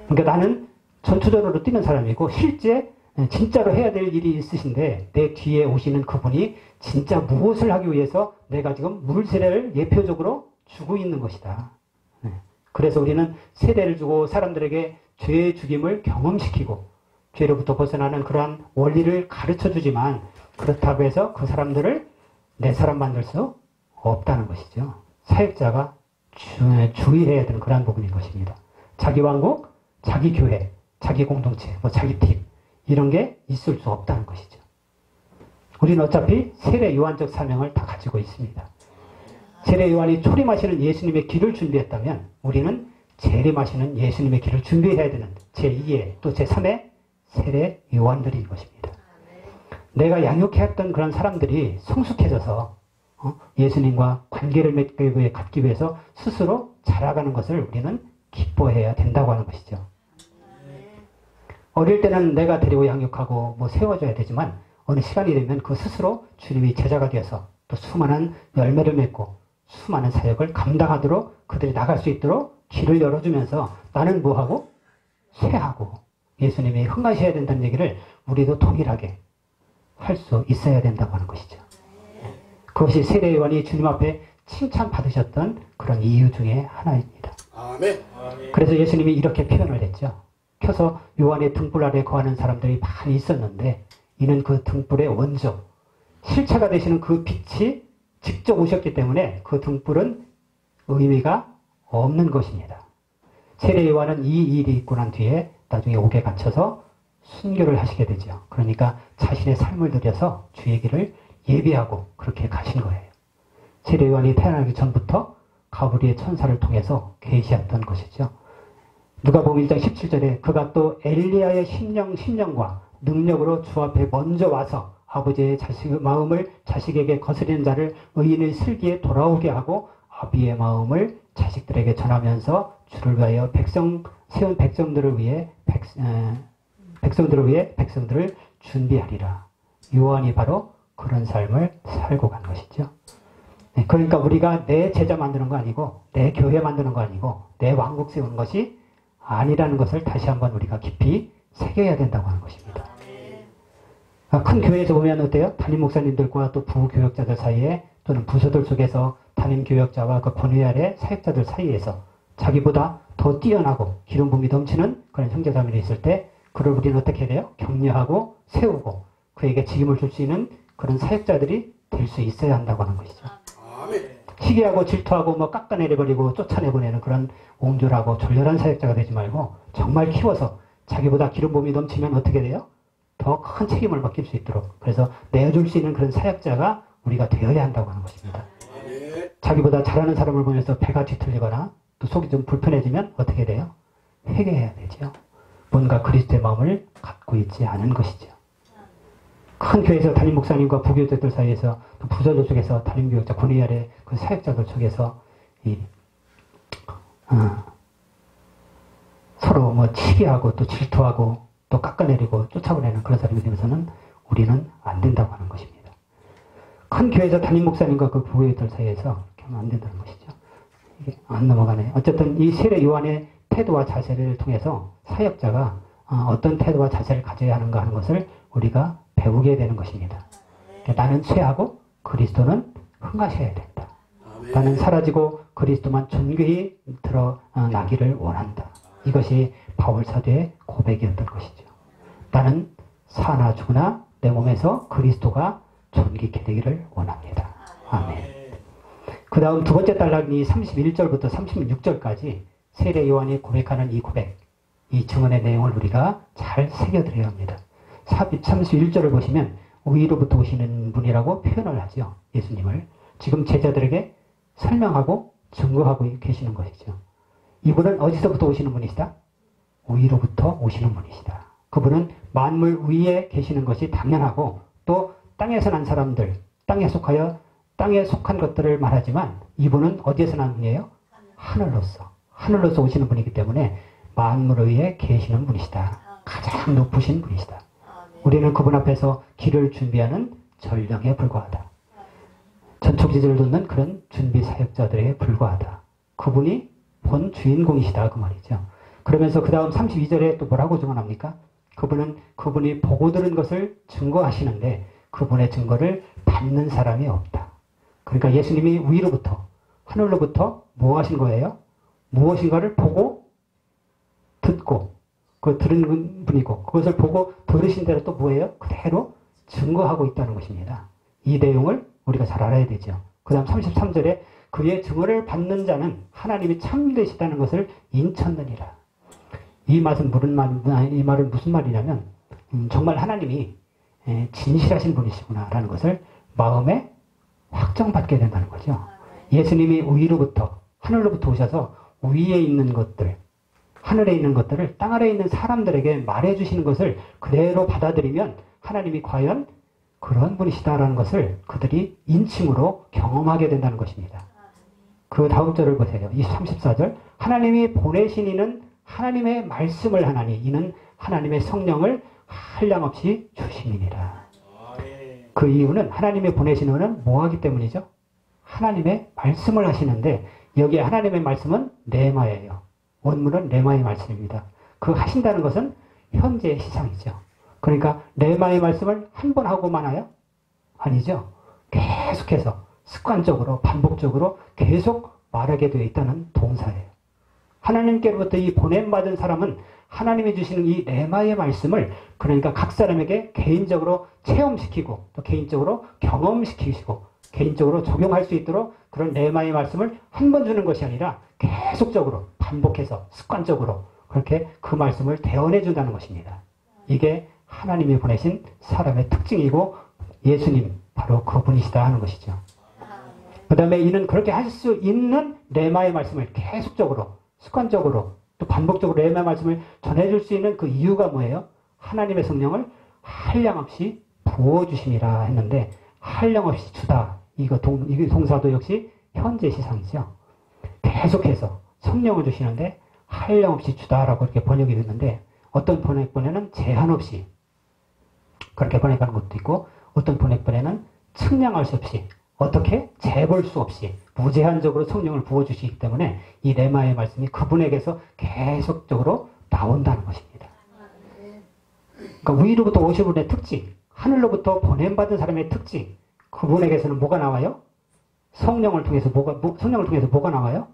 그러니까 나는 전투전으로 뛰는 사람이고 실제 진짜로 해야 될 일이 있으신데 내 뒤에 오시는 그분이 진짜 무엇을 하기 위해서 내가 지금 물세례를 예표적으로 주고 있는 것이다. 그래서 우리는 세례를 주고 사람들에게 죄의 죽임을 경험시키고 죄로부터 벗어나는 그러한 원리를 가르쳐주지만 그렇다고 해서 그 사람들을 내 사람 만들 수 없다는 것이죠. 사역자가 주의해야 되는 그러한 부분인 것입니다. 자기 왕국, 자기 교회, 자기 공동체, 자기 팀 이런 게 있을 수 없다는 것이죠. 우리는 어차피 세례 요한적 사명을 다 가지고 있습니다. 세례 요한이 초림하시는 예수님의 길을 준비했다면 우리는 재림하시는 예수님의 길을 준비해야 되는 제2의 또 제3의 세례 요한들인 것입니다. 내가 양육했던 그런 사람들이 성숙해져서 예수님과 관계를 맺기 갖기 위해서 스스로 자라가는 것을 우리는 기뻐해야 된다고 하는 것이죠. 어릴 때는 내가 데리고 양육하고 세워줘야 되지만 어느 시간이 되면 그 스스로 주님이 제자가 되어서 또 수많은 열매를 맺고 수많은 사역을 감당하도록 그들이 나갈 수 있도록 길을 열어주면서 나는 뭐하고? 쇠하고 예수님이 흥하셔야 된다는 얘기를 우리도 동일하게 할 수 있어야 된다고 하는 것이죠. 그것이 세례 요한이 주님 앞에 칭찬받으셨던 그런 이유 중에 하나입니다. 아멘. 그래서 예수님이 이렇게 표현을 했죠. 켜서 요한의 등불 아래 거하는 사람들이 많이 있었는데 이는 그 등불의 원조, 실체가 되시는 그 빛이 직접 오셨기 때문에 그 등불은 의미가 없는 것입니다. 세례 요한은 이 일이 있고 난 뒤에 나중에 옥에 갇혀서 순교를 하시게 되죠. 그러니까 자신의 삶을 들여서 주의 길을 예비하고 그렇게 가신 거예요. 세례 요한이 태어나기 전부터 가브리엘 천사를 통해서 계시했던 것이죠. 누가복음 1장 17절에 그가 또 엘리야의 심령과 능력으로 주 앞에 먼저 와서 아버지의 마음을 자식에게 거스리는 자를 의인의 슬기에 돌아오게 하고 아비의 마음을 자식들에게 전하면서 주를 위하여 세운 백성들을 위해 백성들을 준비하리라. 요한이 바로 그런 삶을 살고 간 것이죠. 네, 그러니까 우리가 내 제자 만드는 거 아니고 내 교회 만드는 거 아니고 내 왕국 세우는 것이 아니라는 것을 다시 한번 우리가 깊이 새겨야 된다고 하는 것입니다. 큰 교회에서 보면 어때요? 담임 목사님들과 또 부교역자들 사이에 또는 부서들 속에서 담임 교역자와 그 권위 아래 사역자들 사이에서 자기보다 더 뛰어나고 기름 부음이 넘치는 그런 형제자매가 있을 때 그를 우리는 어떻게 해야 돼요? 격려하고 세우고 그에게 책임을 줄 수 있는 그런 사역자들이 될 수 있어야 한다고 하는 것이죠. 시기하고 질투하고 뭐 깎아내려버리고 쫓아내보내는 그런 옹졸하고 졸렬한 사역자가 되지 말고 정말 키워서 자기보다 기름 부음이 넘치면 어떻게 돼요? 더 큰 책임을 맡길 수 있도록 그래서 내어줄 수 있는 그런 사역자가 우리가 되어야 한다고 하는 것입니다. 자기보다 잘하는 사람을 보면서 배가 뒤틀리거나 또 속이 좀 불편해지면 어떻게 돼요? 회개해야 되죠. 뭔가 그리스도의 마음을 갖고 있지 않은 것이죠. 큰 교회에서 담임 목사님과 부교육자들 사이에서 또 부서들 속에서 담임 교육자 권위 아래 그 사역자들 속에서 서로 뭐 치기하고 또 질투하고 또 깎아내리고 쫓아보내는 그런 사람이 되면서는 우리는 안 된다고 하는 것입니다. 큰 교회에서 담임 목사님과 그 부교육자들 사이에서 이렇게 하면 안 된다는 것이죠. 이게 안 넘어가네. 어쨌든 이 세례 요한의 태도와 자세를 통해서 사역자가 어떤 태도와 자세를 가져야 하는가 하는 것을 우리가 배우게 되는 것입니다. 나는 쇠하고 그리스도는 흥하셔야 된다. 나는 사라지고 그리스도만 존귀히 드러나기를 원한다. 이것이 바울 사도의 고백이었던 것이죠. 나는 사나 죽으나 내 몸에서 그리스도가 존귀케 되기를 원합니다. 아멘. 그 다음 두 번째 단락이 31절부터 36절까지 세례 요한이 고백하는 이 고백, 이 증언의 내용을 우리가 잘 새겨드려야 합니다. 31절을 보시면 위로부터 오시는 분이라고 표현을 하죠. 예수님을. 지금 제자들에게 설명하고 증거하고 계시는 것이죠. 이분은 어디서부터 오시는 분이시다? 위로부터 오시는 분이시다. 그분은 만물 위에 계시는 것이 당연하고 또 땅에서 난 사람들, 땅에 속한 것들을 말하지만 이분은 어디에서 난 분이에요? 하늘로서 오시는 분이기 때문에 만물 위에 계시는 분이시다. 가장 높으신 분이시다. 우리는 그분 앞에서 길을 준비하는 전령에 불과하다. 전초기지를 돕는 그런 준비 사역자들에 불과하다. 그분이 본 주인공이시다 그 말이죠. 그러면서 그 다음 32절에 또 뭐라고 증언합니까? 그분이 보고 들은 것을 증거하시는데 그분의 증거를 받는 사람이 없다. 그러니까 예수님이 위로부터 하늘로부터 뭐 하신 거예요? 무엇인가를 보고 듣고 그 들은 분이고 그것을 보고 들으신 대로 또 뭐예요? 그대로 증거하고 있다는 것입니다. 이 내용을 우리가 잘 알아야 되죠. 그 다음 33절에 그의 증거를 받는 자는 하나님이 참되시다는 것을 인쳤느니라. 이 말은 무슨 말이냐면 정말 하나님이 진실하신 분이시구나 라는 것을 마음에 확정받게 된다는 거죠. 예수님이 위로부터 하늘로부터 오셔서 위에 있는 것들 하늘에 있는 것들을 땅 아래에 있는 사람들에게 말해주시는 것을 그대로 받아들이면 하나님이 과연 그런 분이시다라는 것을 그들이 인침으로 경험하게 된다는 것입니다. 그 다음 절을 보세요. 34절 하나님이 보내신 이는 하나님의 말씀을 하나니 이는 하나님의 성령을 한량없이 주심이니라. 그 이유는 하나님이 보내신 이는 뭐하기 때문이죠? 하나님의 말씀을 하시는데 여기에 하나님의 말씀은 레마예요. 원문은 레마의 말씀입니다. 그 하신다는 것은 현재의 시상이죠. 그러니까 레마의 말씀을 한 번 하고 마나요? 아니죠. 계속해서 습관적으로 반복적으로 계속 말하게 되어 있다는 동사예요. 하나님께로부터 이 보냄받은 사람은 하나님이 주시는 이 레마의 말씀을 그러니까 각 사람에게 개인적으로 체험시키고 또 개인적으로 경험시키시고 개인적으로 적용할 수 있도록 그런 레마의 말씀을 한 번 주는 것이 아니라 계속적으로 반복해서 습관적으로 그렇게 그 말씀을 대언해 준다는 것입니다. 이게 하나님이 보내신 사람의 특징이고 예수님 바로 그분이시다 하는 것이죠. 그 다음에 이는 그렇게 할 수 있는 레마의 말씀을 계속적으로 습관적으로 또 반복적으로 레마의 말씀을 전해줄 수 있는 그 이유가 뭐예요? 하나님의 성령을 한량없이 부어주심이라 했는데 한량없이 주다. 이거 동사도 역시 현재 시상이죠. 계속해서 성령을 주시는데 한량없이 주다라고 이렇게 번역이 됐는데 어떤 번역본에는 제한 없이 그렇게 번역하는 것도 있고 어떤 번역본에는 측량할 수 없이 어떻게 재볼 수 없이 무제한적으로 성령을 부어주시기 때문에 이 레마의 말씀이 그분에게서 계속적으로 나온다는 것입니다. 그러니까 위로부터 오신 분의 특징, 하늘로부터 보냄받은 사람의 특징, 그분에게서는 뭐가 나와요? 성령을 통해서 뭐가 나와요?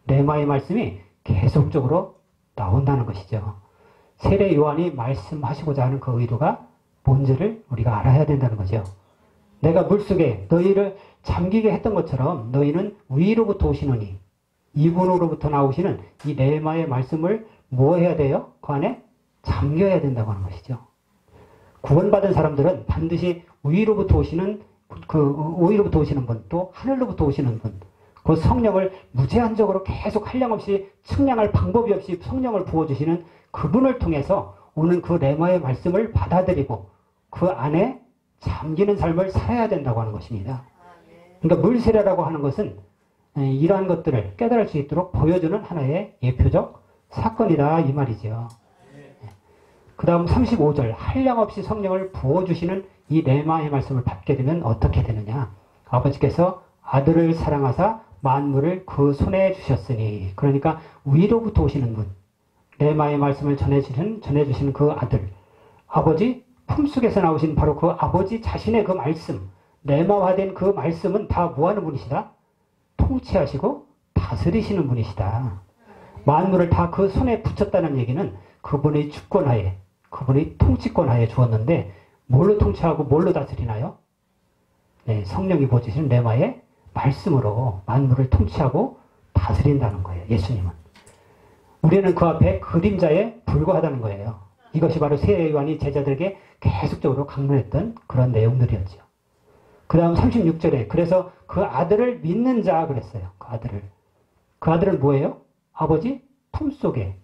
레마의 말씀이 계속적으로 나온다는 것이죠. 세례 요한이 말씀하시고자 하는 그 의도가 뭔지를 우리가 알아야 된다는 거죠. 내가 물속에 너희를 잠기게 했던 것처럼 너희는 위로부터 오시느니 이분으로부터 나오시는 이 레마의 말씀을 뭐 해야 돼요? 그 안에 잠겨야 된다고 하는 것이죠. 구원받은 사람들은 반드시 위로부터 오시는 분, 또 하늘로부터 오시는 분, 그 성령을 무제한적으로 계속 한량없이 측량할 방법이 없이 성령을 부어주시는 그분을 통해서 오는 그 레마의 말씀을 받아들이고 그 안에 잠기는 삶을 살아야 된다고 하는 것입니다. 그러니까 물세례라고 하는 것은 이러한 것들을 깨달을 수 있도록 보여주는 하나의 예표적 사건이다 이 말이죠. 그 다음 35절 한량없이 성령을 부어주시는 이 레마의 말씀을 받게 되면 어떻게 되느냐. 아버지께서 아들을 사랑하사 만물을 그 손에 주셨으니, 그러니까 위로부터 오시는 분, 레마의 말씀을 전해주시는 그 아들, 아버지 품속에서 나오신 바로 그 아버지 자신의 그 말씀, 레마화된 그 말씀은 다 뭐하는 분이시다? 통치하시고 다스리시는 분이시다. 만물을 다 그 손에 붙였다는 얘기는 그분의 주권하에, 그분의 통치권하에 주었는데 뭘로 통치하고 뭘로 다스리나요? 네, 성령이 부어주시는 레마의 말씀으로 만물을 통치하고 다스린다는 거예요. 예수님은. 우리는 그 앞에 그림자에 불과하다는 거예요. 이것이 바로 세례 요한이 제자들에게 계속적으로 강론했던 그런 내용들이었죠. 그 다음 36절에 그래서 그 아들을 믿는 자 그랬어요. 그 아들을. 그 아들은 뭐예요? 아버지 품속에,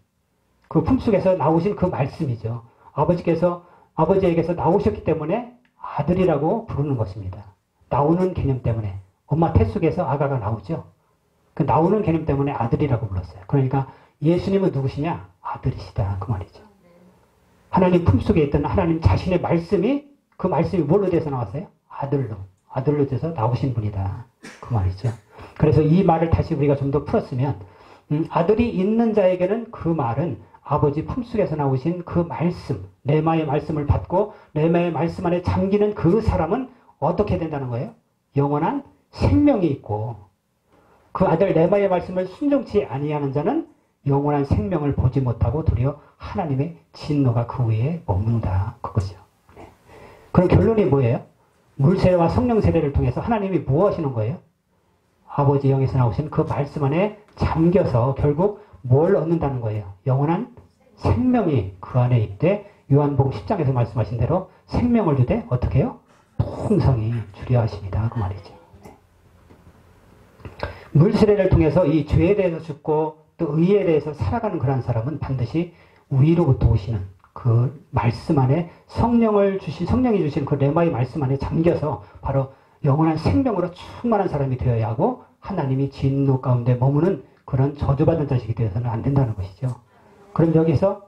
그 품속에서 나오신 그 말씀이죠. 아버지에게서 나오셨기 때문에 아들이라고 부르는 것입니다. 나오는 개념 때문에. 엄마 태 속에서 아가가 나오죠. 그 나오는 개념 때문에 아들이라고 불렀어요. 그러니까 예수님은 누구시냐? 아들이시다. 그 말이죠. 하나님 품속에 있던 하나님 자신의 말씀이, 그 말씀이 뭘로 돼서 나왔어요? 아들로 돼서 나오신 분이다. 그 말이죠. 그래서 이 말을 다시 우리가 좀 더 풀었으면, 아들이 있는 자에게는 그 말은 아버지 품속에서 나오신 그 말씀, 레마의 말씀을 받고 레마의 말씀 안에 잠기는 그 사람은 어떻게 된다는 거예요? 영원한 생명이 있고, 그 아들 레마의 말씀을 순종치 아니하는 자는 영원한 생명을 보지 못하고 도리어 하나님의 진노가 그 위에 머문다. 그것이요. 네. 그럼 결론이 뭐예요? 물세례와 성령 세례를 통해서 하나님이 뭐 하시는 거예요? 아버지 영에서 나오신 그 말씀 안에 잠겨서 결국 뭘 얻는다는 거예요? 영원한 생명이 그 안에 있되, 요한복음 10장에서 말씀하신 대로 생명을 주되 어떻게 해요? 풍성히 주려 하십니다. 그 말이죠. 네. 물세례를 통해서 이 죄에 대해서 죽고 또 의에 대해서 살아가는 그런 사람은 반드시 위로부터 오시는 그 말씀 안에 성령이 주신 그 레마의 말씀 안에 잠겨서 바로 영원한 생명으로 충만한 사람이 되어야 하고, 하나님이 진노 가운데 머무는 그런 저주받은 자식이 되어서는 안 된다는 것이죠. 그럼 여기서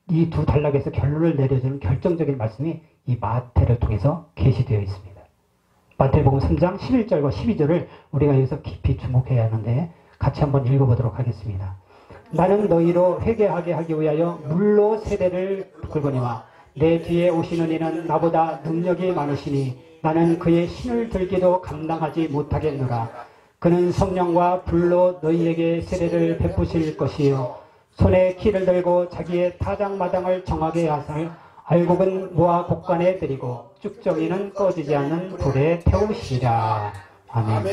이 두 단락에서 결론을 내려주는 결정적인 말씀이 이 마태를 통해서 계시되어 있습니다. 마태복음 3장 11절과 12절을 우리가 여기서 깊이 주목해야 하는데 같이 한번 읽어보도록 하겠습니다. 나는 너희로 회개하게 하기 위하여 물로 세례를 긁으니와 내 뒤에 오시는 이는 나보다 능력이 많으시니 나는 그의 신을 들기도 감당하지 못하겠노라. 그는 성령과 불로 너희에게 세례를 베푸실 것이요 손에 키를 들고 자기의 타작마당을 정하게 하사 알곡은 모아 곡간에 들이고 쭉정이는 꺼지지 않는 불에 태우시리라. 아멘.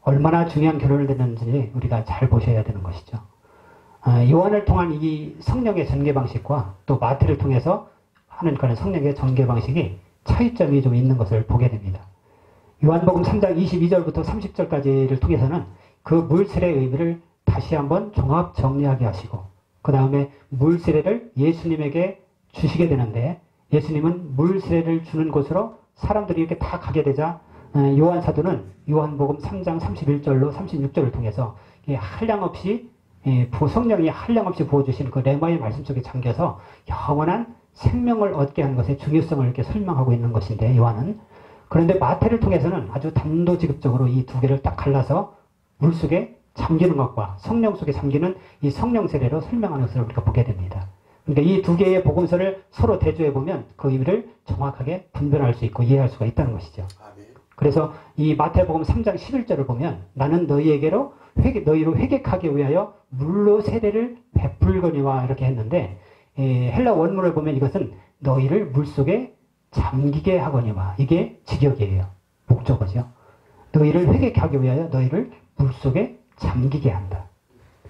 얼마나 중요한 결론을 듣는지 우리가 잘 보셔야 되는 것이죠. 요한을 통한 이 성령의 전개 방식과 또 마태를 통해서 하는 그런 성령의 전개 방식이 차이점이 좀 있는 것을 보게 됩니다. 요한복음 3장 22절부터 30절까지를 통해서는 그 물세례의 의미를 다시 한번 종합 정리하게 하시고, 그 다음에 물세례를 예수님에게 주시게 되는데 예수님은 물 세례를 주는 곳으로 사람들이 이렇게 다 가게 되자 요한 사도는 요한복음 3장 31절로 36절을 통해서 한량없이 성령이 한량없이 부어주신 그 레마의 말씀 속에 잠겨서 영원한 생명을 얻게 하는 것의 중요성을 이렇게 설명하고 있는 것인데 요한은. 그런데 마태를 통해서는 아주 단도직입적으로 이 두 개를 딱 갈라서 물 속에 잠기는 것과 성령 속에 잠기는 이 성령 세례로 설명하는 것을 우리가 보게 됩니다. 그러니까 이 두 개의 복음서를 서로 대조해 보면 그 의미를 정확하게 분별할 수 있고 이해할 수가 있다는 것이죠. 그래서 이 마태복음 3장 11절을 보면 나는 너희로 회개하기 위하여 물로 세례를 베풀거니와 이렇게 했는데 헬라 원문을 보면 이것은 너희를 물속에 잠기게 하거니와 이게 직역이에요. 목적어죠. 너희를 회개하기 위하여 너희를 물속에 잠기게 한다.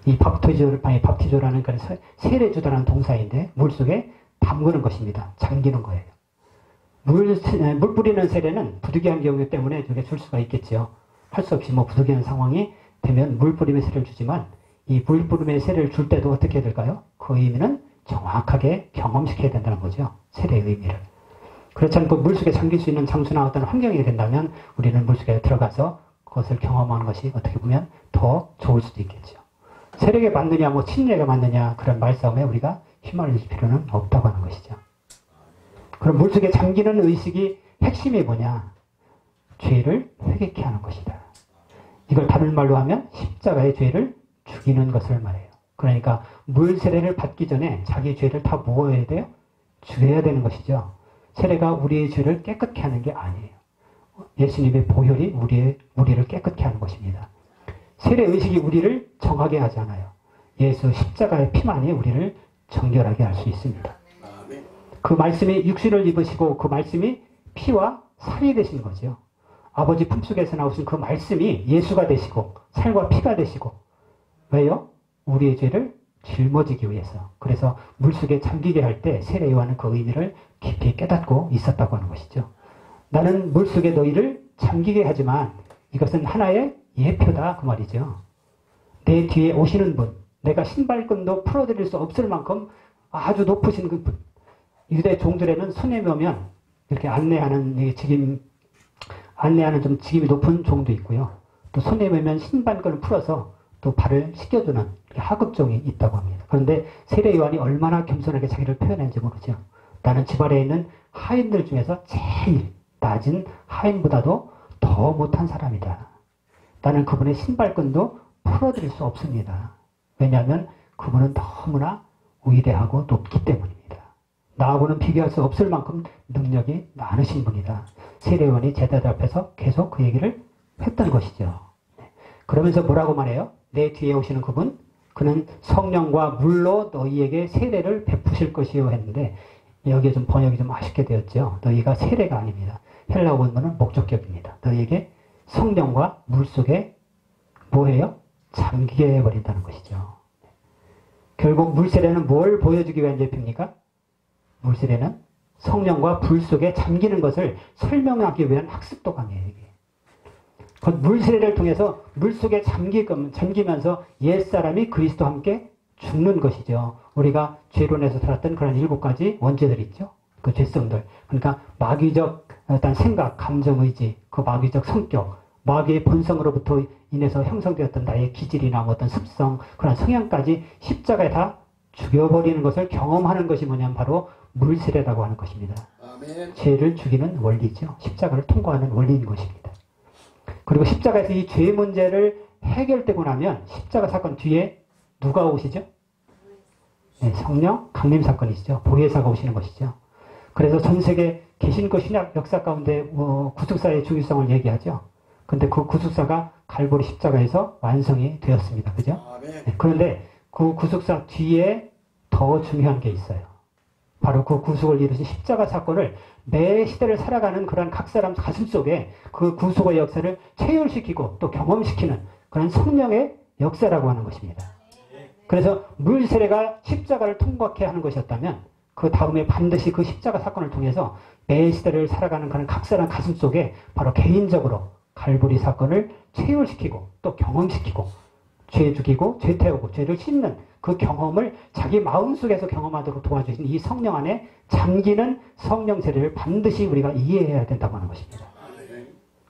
이 밥티조라는 그런 세례주다라는 동사인데 물속에 담그는 것입니다. 잠기는 거예요. 물 뿌리는 세례는 부득이한 경우 때문에 저게 줄 수가 있겠죠. 할 수 없이 부득이한 상황이 되면 물 뿌림의 세례를 주지만 이 물 뿌림의 세례를 줄 때도 어떻게 해야 될까요? 그 의미는 정확하게 경험시켜야 된다는 거죠. 세례의 의미를. 그렇지 않고 물속에 잠길 수 있는 장소나 어떤 환경이 된다면 우리는 물속에 들어가서 그것을 경험하는 것이 어떻게 보면 더 좋을 수도 있겠죠. 세례가 맞느냐 침례가 맞느냐 그런 말싸움에 우리가 휘말릴 필요는 없다고 하는 것이죠. 그럼 물속에 잠기는 의식이 핵심이 뭐냐? 죄를 회개케 하는 것이다. 이걸 다른 말로 하면 십자가의 죄를 죽이는 것을 말해요. 그러니까 물 세례를 받기 전에 자기 죄를 다 모아야 돼요? 죽여야 되는 것이죠. 세례가 우리의 죄를 깨끗게 하는 게 아니에요. 예수님의 보혈이 우리를 깨끗게 하는 것입니다. 세례 의식이 우리를 정하게 하지 않아요. 예수 십자가의 피만이 우리를 정결하게 할 수 있습니다. 그 말씀이 육신을 입으시고 그 말씀이 피와 살이 되신 거죠. 아버지 품속에서 나오신 그 말씀이 예수가 되시고 살과 피가 되시고 왜요? 우리의 죄를 짊어지기 위해서. 그래서 물속에 잠기게 할 때 세례 요한은 그 의미를 깊이 깨닫고 있었다고 하는 것이죠. 나는 물속에 너희를 잠기게 하지만 이것은 하나의 예표다 그 말이죠. 내 뒤에 오시는 분, 내가 신발끈도 풀어드릴 수 없을 만큼 아주 높으신 그 분. 유대 종들에는 손님이 오면 이렇게 안내하는 좀 직임이 높은 종도 있고요. 또 손님이 오면 신발끈을 풀어서 또 발을 씻겨주는 하급종이 있다고 합니다. 그런데 세례 요한이 얼마나 겸손하게 자기를 표현했는지 모르죠. 나는 집 아래에 있는 하인들 중에서 제일 낮은 하인보다도 더 못한 사람이다. 나는 그분의 신발끈도 풀어드릴 수 없습니다. 왜냐하면 그분은 너무나 위대하고 높기 때문입니다. 나하고는 비교할 수 없을 만큼 능력이 많으신 분이다. 세례 요한이 제자들 앞에서 계속 그 얘기를 했던 것이죠. 그러면서 뭐라고 말해요? 내 뒤에 오시는 그분, 그는 성령과 물로 너희에게 세례를 베푸실 것이요 했는데 여기에 좀 번역이 좀 아쉽게 되었죠. 너희가 세례가 아닙니다. 헬라어 원문은 목적격입니다. 너희에게 성령과 물 속에 뭐예요? 잠기게 해버린다는 것이죠. 결국 물세례는 뭘 보여주기 위한 예표입니까? 물세례는 성령과 불 속에 잠기는 것을 설명하기 위한 학습도감이에요. 이게. 그 물세례를 통해서 물속에 잠기면서 옛사람이 그리스도와 함께 죽는 것이죠. 우리가 죄론에서 살았던 그런 7가지 원죄들이 있죠. 그 죄성들. 그러니까 마귀적 어떤 생각, 감정, 의지, 그 마귀적 성격, 마귀의 본성으로부터 인해서 형성되었던 나의 기질이나 어떤 습성, 그런 성향까지 십자가에 다 죽여버리는 것을 경험하는 것이 뭐냐면 바로 물세례라고 하는 것입니다. 아멘. 죄를 죽이는 원리죠. 십자가를 통과하는 원리인 것입니다. 그리고 십자가에서 이 죄 문제를 해결되고 나면 십자가 사건 뒤에 누가 오시죠? 네, 성령 강림 사건이시죠. 보혜사가 오시는 것이죠. 그래서 전 세계 개신교 신약 역사 가운데 구속사의 중요성을 얘기하죠. 근데 그 구속사가 갈보리 십자가에서 완성이 되었습니다. 그죠? 네, 그런데 그 구속사 뒤에 더 중요한 게 있어요. 바로 그 구속을 이루신 십자가 사건을 매 시대를 살아가는 그런 각 사람 가슴 속에 그 구속의 역사를 체휼시키고 또 경험시키는 그런 성령의 역사라고 하는 것입니다. 그래서 물세례가 십자가를 통과케 하는 것이었다면 그 다음에 반드시 그 십자가 사건을 통해서 매 시대를 살아가는 그런 각 사람 가슴 속에 바로 개인적으로 갈보리 사건을 체휼시키고 또 경험시키고 죄 죽이고 죄 태우고 죄를 씻는 그 경험을 자기 마음속에서 경험하도록 도와주신 이 성령 안에 잠기는 성령 세례를 반드시 우리가 이해해야 된다고 하는 것입니다.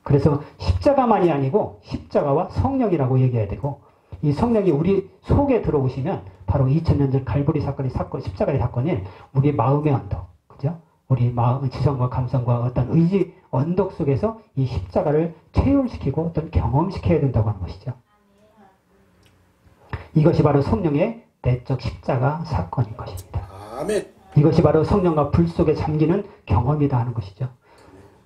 그래서 십자가만이 아니고 십자가와 성령이라고 얘기해야 되고, 이 성령이 우리 속에 들어오시면 바로 2000년 전 갈보리 십자가의 사건인 우리 마음의 언덕, 그죠? 우리 마음, 지성과 감성과 어떤 의지 언덕 속에서 이 십자가를 체휼시키고 어떤 경험시켜야 된다고 하는 것이죠. 이것이 바로 성령의 내적 십자가 사건인 것입니다. 아멘. 이것이 바로 성령과 불 속에 잠기는 경험이다 하는 것이죠.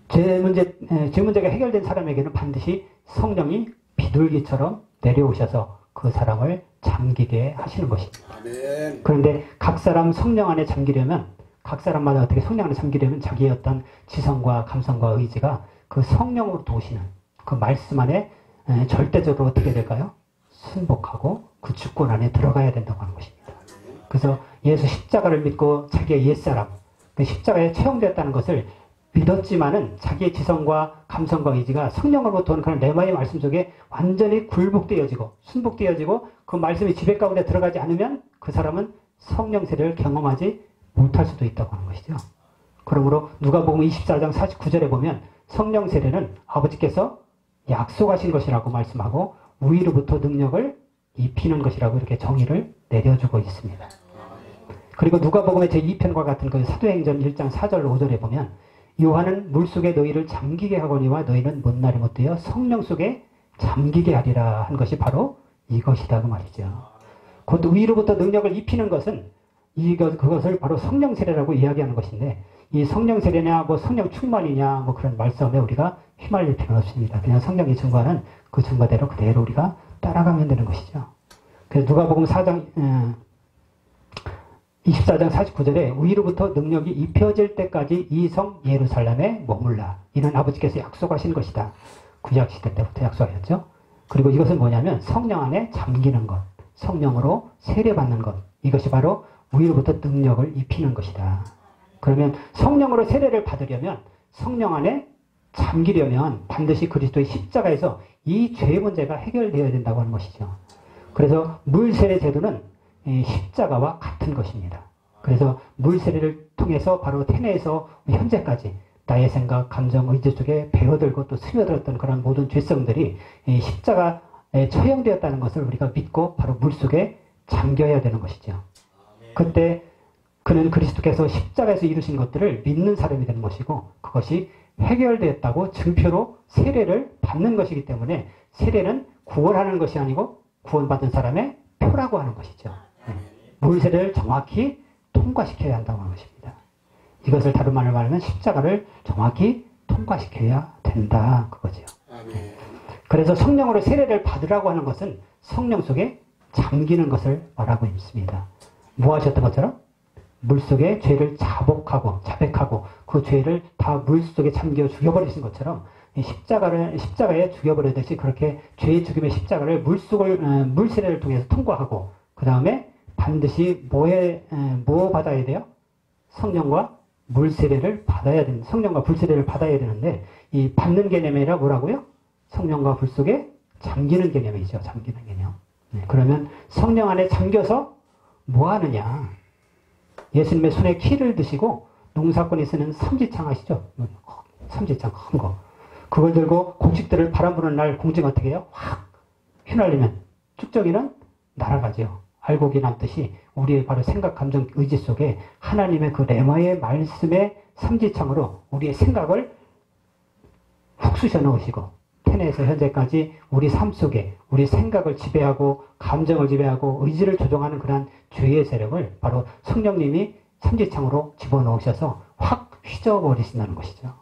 죄 문제가 해결된 사람에게는 반드시 성령이 비둘기처럼 내려오셔서 그 사람을 잠기게 하시는 것입니다. 아멘. 그런데 각 사람 성령 안에 잠기려면, 각 사람마다 어떻게 성령 안에 잠기려면 자기의 어떤 지성과 감성과 의지가 그 성령으로 도우시는 그 말씀 안에 절대적으로 어떻게 될까요? 순복하고 그 주권 안에 들어가야 된다고 하는 것입니다. 그래서 예수 십자가를 믿고 자기의 옛사람, 그 십자가에 채용되었다는 것을 믿었지만은 자기의 지성과 감성과 의지가 성령으로부터 온 그런 레마의 말씀 속에 완전히 굴복되어지고 순복되어지고 그 말씀이 지배 가운데 들어가지 않으면 그 사람은 성령 세례를 경험하지 못할 수도 있다고 하는 것이죠. 그러므로 누가복음 24장 49절에 보면 성령 세례는 아버지께서 약속하신 것이라고 말씀하고 위로부터 능력을 입히는 것이라고 이렇게 정의를 내려주고 있습니다. 그리고 누가복음의 제2편과 같은 그 사도행전 1장 4절 5절에 보면 요한은 물속에 너희를 잠기게 하거니와 너희는 못날이 못되어 성령 속에 잠기게 하리라 한 것이 바로 이것이다 그 말이죠. 곧 위로부터 능력을 입히는 것은 그것을 바로 성령 세례라고 이야기하는 것인데, 이 성령 세례냐 뭐 성령 충만이냐 뭐 그런 말싸움에 우리가 휘말릴 필요는 없습니다. 그냥 성령이 증거하는 그 증거대로 그대로 우리가 따라가면 되는 것이죠. 그래서 누가복음 24장 49절에 위로부터 능력이 입혀질 때까지 이 성 예루살렘에 머물라. 이는 아버지께서 약속하신 것이다. 구약시대 때부터 약속하셨죠. 그리고 이것은 뭐냐면 성령 안에 잠기는 것, 성령으로 세례받는 것, 이것이 바로 위로부터 능력을 입히는 것이다. 그러면 성령으로 세례를 받으려면, 성령 안에 잠기려면 반드시 그리스도의 십자가에서 이 죄의 문제가 해결되어야 된다고 하는 것이죠. 그래서 물세례 제도는 십자가와 같은 것입니다. 그래서 물세례를 통해서 바로 태내에서 현재까지 나의 생각, 감정, 의지 속에 배어들고 또 스며들었던 그런 모든 죄성들이 십자가에 처형되었다는 것을 우리가 믿고 바로 물속에 잠겨야 되는 것이죠. 그때 그는 그리스도께서 십자가에서 이루신 것들을 믿는 사람이 되는 것이고, 그것이 해결되었다고 증표로 세례를 받는 것이기 때문에 세례는 구원하는 것이 아니고 구원받은 사람의 표라고 하는 것이죠. 물세례를 정확히 통과시켜야 한다고 하는 것입니다. 이것을 다른 말로 말하면 십자가를 정확히 통과시켜야 된다 그거죠. 그래서 성령으로 세례를 받으라고 하는 것은 성령 속에 잠기는 것을 말하고 있습니다. 뭐 하셨던 것처럼? 물속에 죄를 자백하고 그 죄를 다 물속에 잠겨 죽여버리신 것처럼 십자가에 죽여버리듯이 그렇게 죄의 죽임의 십자가를 물세례를 통해서 통과하고, 그 다음에 반드시 뭐 받아야 돼요? 성령과 물세례를 받아야 됩니다. 성령과 불세례를 받아야 되는데, 이 받는 개념이 아니라 뭐라고요? 성령과 불 속에 잠기는 개념이죠. 잠기는 개념. 그러면 성령 안에 잠겨서 뭐 하느냐? 예수님의 손에 키를 드시고 농사꾼이 쓰는 삼지창 아시죠? 삼지창 큰 거. 그걸 들고 곡식들을 바람 부는 날 공중 어떻게 해요? 확 휘날리면 쭉정이는 날아가죠. 알곡이 남듯이 우리의 바로 생각, 감정, 의지 속에 하나님의 그 레마의 말씀의 삼지창으로 우리의 생각을 훅 쑤셔 넣으시고, 태내에서 현재까지 우리 삶 속에 우리 생각을 지배하고 감정을 지배하고 의지를 조종하는 그런 죄의 세력을 바로 성령님이 삼지창으로 집어넣으셔서 확 휘저어버리신다는 것이죠.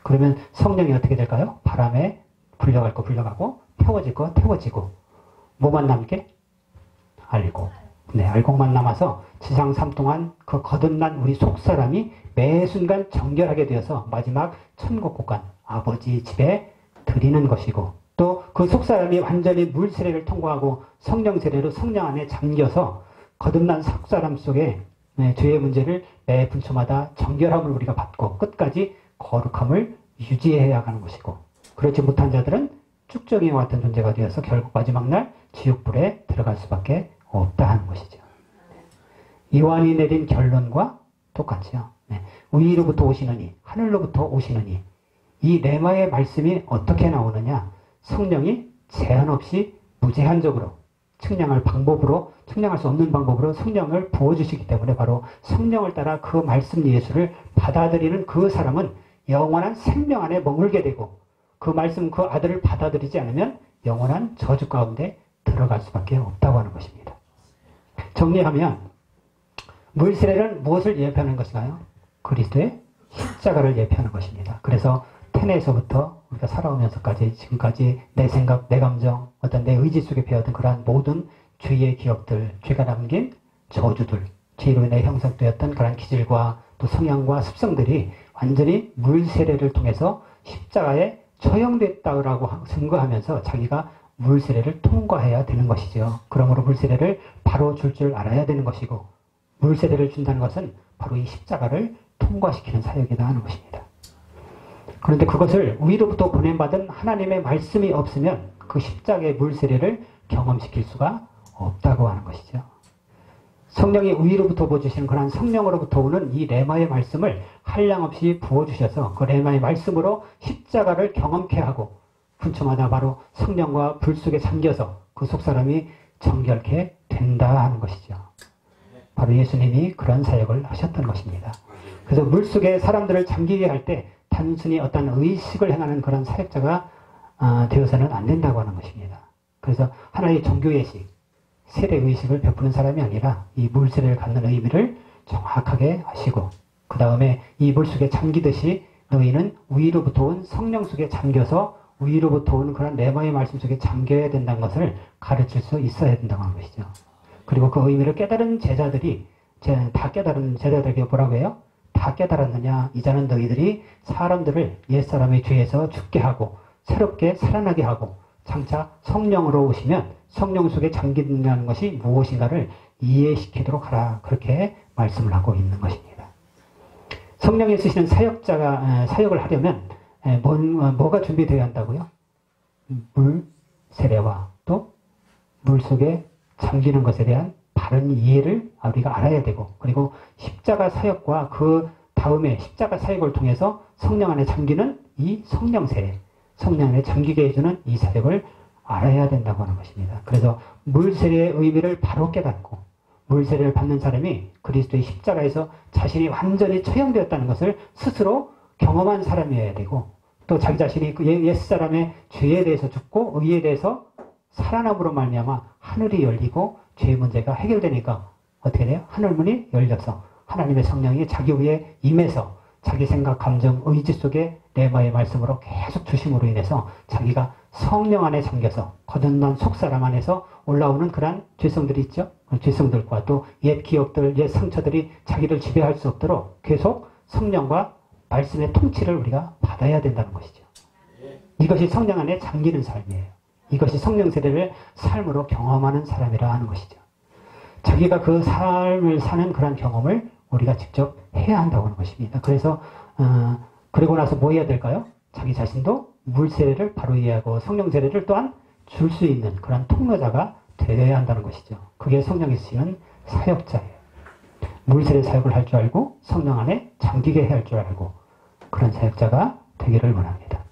그러면 성령이 어떻게 될까요? 바람에 불려갈 거 불려가고 태워질 거 태워지고, 뭐만 남게? 알곡. 알곡만 남아서 지상 삶 동안 그 거듭난 우리 속사람이 매 순간 정결하게 되어서 마지막 천국 곳간 아버지 집에 드리는 것이고, 또 그 속사람이 완전히 물 세례를 통과하고 성령 세례로 성령 안에 잠겨서 거듭난 속사람 속에 죄의 문제를 매 분초마다 정결함을 우리가 받고 끝까지 거룩함을 유지해야 하는 것이고, 그렇지 못한 자들은 쭉정이와 같은 존재가 되어서 결국 마지막 날 지옥불에 들어갈 수밖에 없다 하는 것이죠. 요한이 내린 결론과 똑같죠. 네. 위로부터 오시느니, 하늘로부터 오시느니, 이 레마의 말씀이 어떻게 나오느냐? 성령이 제한 없이 무제한적으로 측량할 수 없는 방법으로 성령을 부어주시기 때문에 바로 성령을 따라 그 말씀 예수를 받아들이는 그 사람은 영원한 생명 안에 머물게 되고, 그 말씀, 그 아들을 받아들이지 않으면 영원한 저주 가운데 들어갈 수밖에 없다고 하는 것입니다. 정리하면 물세례는 무엇을 예표하는 것인가요? 그리스도의 십자가를 예표하는 것입니다. 그래서 태내에서부터 우리가 살아오면서까지 지금까지 내 생각, 내 감정, 어떤 내 의지 속에 배어든 그러한 모든 죄의 기억들, 죄가 남긴 저주들, 죄로 인해 형성되었던 그러한 기질과 또 성향과 습성들이 완전히 물세례를 통해서 십자가에 처형됐다고 증거하면서 자기가 물세례를 통과해야 되는 것이죠. 그러므로 물세례를 바로 줄 알아야 되는 것이고, 물세례를 준다는 것은 바로 이 십자가를 통과시키는 사역이다 하는 것입니다. 그런데 그것을 위로부터 보냄받은 하나님의 말씀이 없으면 그 십자가의 물세례를 경험시킬 수가 없다고 하는 것이죠. 성령이 위로부터 부어주시는 그런 성령으로부터 오는 이 레마의 말씀을 한량없이 부어주셔서 그 레마의 말씀으로 십자가를 경험케 하고, 분초마다 바로 성령과 불 속에 잠겨서 그 속사람이 정결케 된다 하는 것이죠. 바로 예수님이 그런 사역을 하셨던 것입니다. 그래서 물속에 사람들을 잠기게 할 때 단순히 어떤 의식을 행하는 그런 사역자가 되어서는 안 된다고 하는 것입니다. 그래서 하나의 종교예식, 세례의식을 베푸는 사람이 아니라 이 물세례를 갖는 의미를 정확하게 하시고, 그 다음에 이 물속에 잠기듯이 너희는 위로부터 온 성령 속에 잠겨서 위로부터 오는 그런 레마의 말씀 속에 잠겨야 된다는 것을 가르칠 수 있어야 된다고 하는 것이죠. 그리고 그 의미를 깨달은 제자들이, 다 깨달은 제자들에게 뭐라고 해요? 다 깨달았느냐? 이제는 너희들이 사람들을 옛사람의 죄에서 죽게 하고 새롭게 살아나게 하고 장차 성령으로 오시면 성령 속에 잠긴다는 것이 무엇인가를 이해시키도록 하라. 그렇게 말씀을 하고 있는 것입니다. 성령이 쓰시는 사역자가 사역을 하려면 뭐가 준비되어야 한다고요? 물 세례와 또 물 속에 잠기는 것에 대한 바른 이해를 우리가 알아야 되고, 그리고 십자가 사역과 그 다음에 십자가 사역을 통해서 성령 안에 잠기는 이 성령 세례, 성령 안에 잠기게 해주는 이 사역을 알아야 된다고 하는 것입니다. 그래서 물 세례의 의미를 바로 깨닫고 물 세례를 받는 사람이 그리스도의 십자가에서 자신이 완전히 처형되었다는 것을 스스로 경험한 사람이어야 되고, 또 자기 자신이 그 옛사람의 죄에 대해서 죽고 의에 대해서 살아남으로 말미암아 하늘이 열리고 죄의 문제가 해결되니까 어떻게 돼요? 하늘문이 열려서 하나님의 성령이 자기 위에 임해서 자기 생각, 감정, 의지 속에 레마의 말씀으로 계속 주심으로 인해서 자기가 성령 안에 잠겨서 거듭난 속사람 안에서 올라오는 그러한 죄성들이 있죠. 그 죄성들과 또 옛 기억들, 옛 상처들이 자기를 지배할 수 없도록 계속 성령과 말씀의 통치를 우리가 받아야 된다는 것이죠. 이것이 성령 안에 잠기는 삶이에요. 이것이 성령 세례를 삶으로 경험하는 사람이라 하는 것이죠. 자기가 그 삶을 사는 그런 경험을 우리가 직접 해야 한다고 하는 것입니다. 그래서 그리고 나서 뭐 해야 될까요? 자기 자신도 물 세례를 바로 이해하고 성령 세례를 또한 줄 수 있는 그런 통로자가 되어야 한다는 것이죠. 그게 성령이 쓰시는 사역자예요. 물 세례 사역을 할 줄 알고 성령 안에 잠기게 해야 할 줄 알고 그런 사역자가 되기를 원합니다.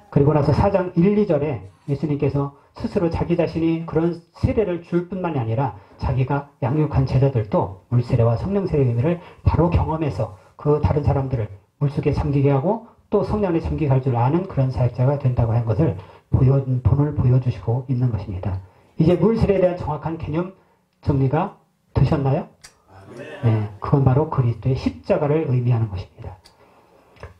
그리고 나서 4장 1, 2절에 예수님께서 스스로 자기 자신이 그런 세례를 줄 뿐만이 아니라 자기가 양육한 제자들도 물세례와 성령세례의 의미를 바로 경험해서 그 다른 사람들을 물속에 잠기게 하고 또 성령에 잠기게 할 줄 아는 그런 사역자가 된다고 하는 것을 본을 보여주시고 있는 것입니다. 이제 물세례에 대한 정확한 개념 정리가 되셨나요? 네, 그건 바로 그리스도의 십자가를 의미하는 것입니다.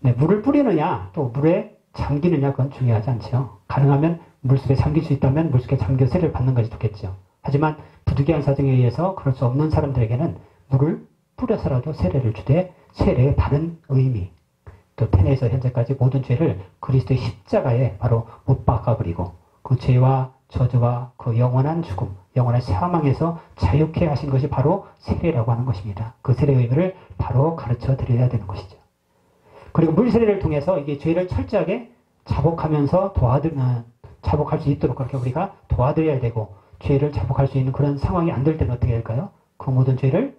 네, 물을 뿌리느냐 또 물에 잠기느냐 그건 중요하지 않죠. 가능하면 물속에 잠길 수 있다면 물속에 잠겨 세례를 받는 것이 좋겠죠. 하지만 부득이한 사정에 의해서 그럴 수 없는 사람들에게는 물을 뿌려서라도 세례를 주되 세례의 바른 의미, 또 태내에서 현재까지 모든 죄를 그리스도의 십자가에 바로 못 박아버리고 그 죄와 저주와 그 영원한 죽음, 영원한 사망에서 자유케 하신 것이 바로 세례라고 하는 것입니다. 그 세례의 의미를 바로 가르쳐 드려야 되는 것이죠. 그리고 물세례를 통해서 이게 죄를 철저하게 자복하면서 자복할 수 있도록 그렇게 우리가 도와드려야 되고, 죄를 자복할 수 있는 그런 상황이 안 될 때는 어떻게 될까요? 그 모든 죄를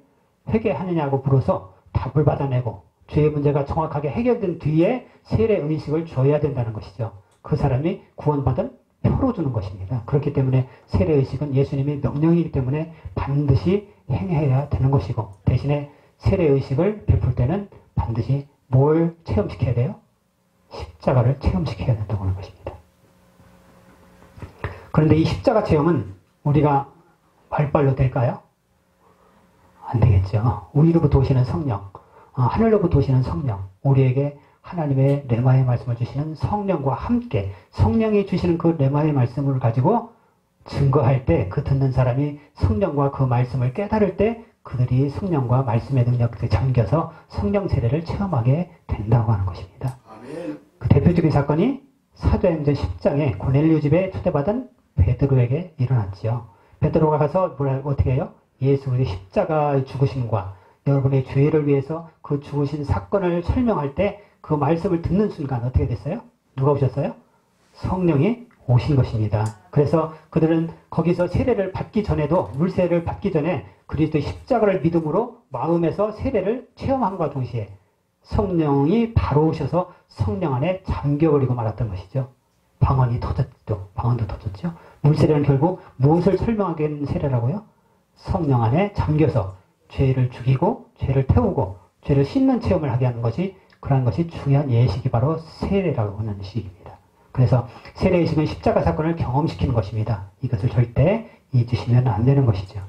회개하느냐고 물어서 답을 받아내고 죄의 문제가 정확하게 해결된 뒤에 세례 의식을 줘야 된다는 것이죠. 그 사람이 구원받은 표로 주는 것입니다. 그렇기 때문에 세례 의식은 예수님의 명령이기 때문에 반드시 행해야 되는 것이고, 대신에 세례 의식을 베풀 때는 반드시 뭘 체험시켜야 돼요? 십자가를 체험시켜야 된다고 하는 것입니다. 그런데 이 십자가 체험은 우리가 말빨로 될까요? 안 되겠죠. 우리로부터 오시는 성령, 하늘로부터 오시는 성령, 우리에게 하나님의 레마의 말씀을 주시는 성령과 함께 성령이 주시는 그 레마의 말씀을 가지고 증거할 때, 그 듣는 사람이 성령과 그 말씀을 깨달을 때 그들이 성령과 말씀의 능력에 잠겨서 성령 세례를 체험하게 된다고 하는 것입니다. 아멘. 그 대표적인 사건이 사도행전 10장에 고넬료 집에 초대받은 베드로에게 일어났지요. 베드로가 가서 어떻게 해요? 예수 그리스도의 십자가의 죽으심과 여러분의 죄를 위해서 그 죽으신 사건을 설명할 때 그 말씀을 듣는 순간 어떻게 됐어요? 누가 오셨어요? 성령이 오신 것입니다. 그래서 그들은 거기서 세례를 받기 전에도, 물세례를 받기 전에 그리스도의 십자가를 믿음으로 마음에서 세례를 체험함과 동시에 성령이 바로 오셔서 성령 안에 잠겨버리고 말았던 것이죠. 방언도 터졌죠. 물세례는 결국 무엇을 설명하게 하는 세례라고요? 성령 안에 잠겨서 죄를 죽이고 죄를 태우고 죄를 씻는 체험을 하게 하는 것이, 그러한 것이 중요한 예식이 바로 세례라고 하는 식입니다. 그래서 세례의식은 십자가 사건을 경험시키는 것입니다. 이것을 절대 잊으시면 안 되는 것이죠.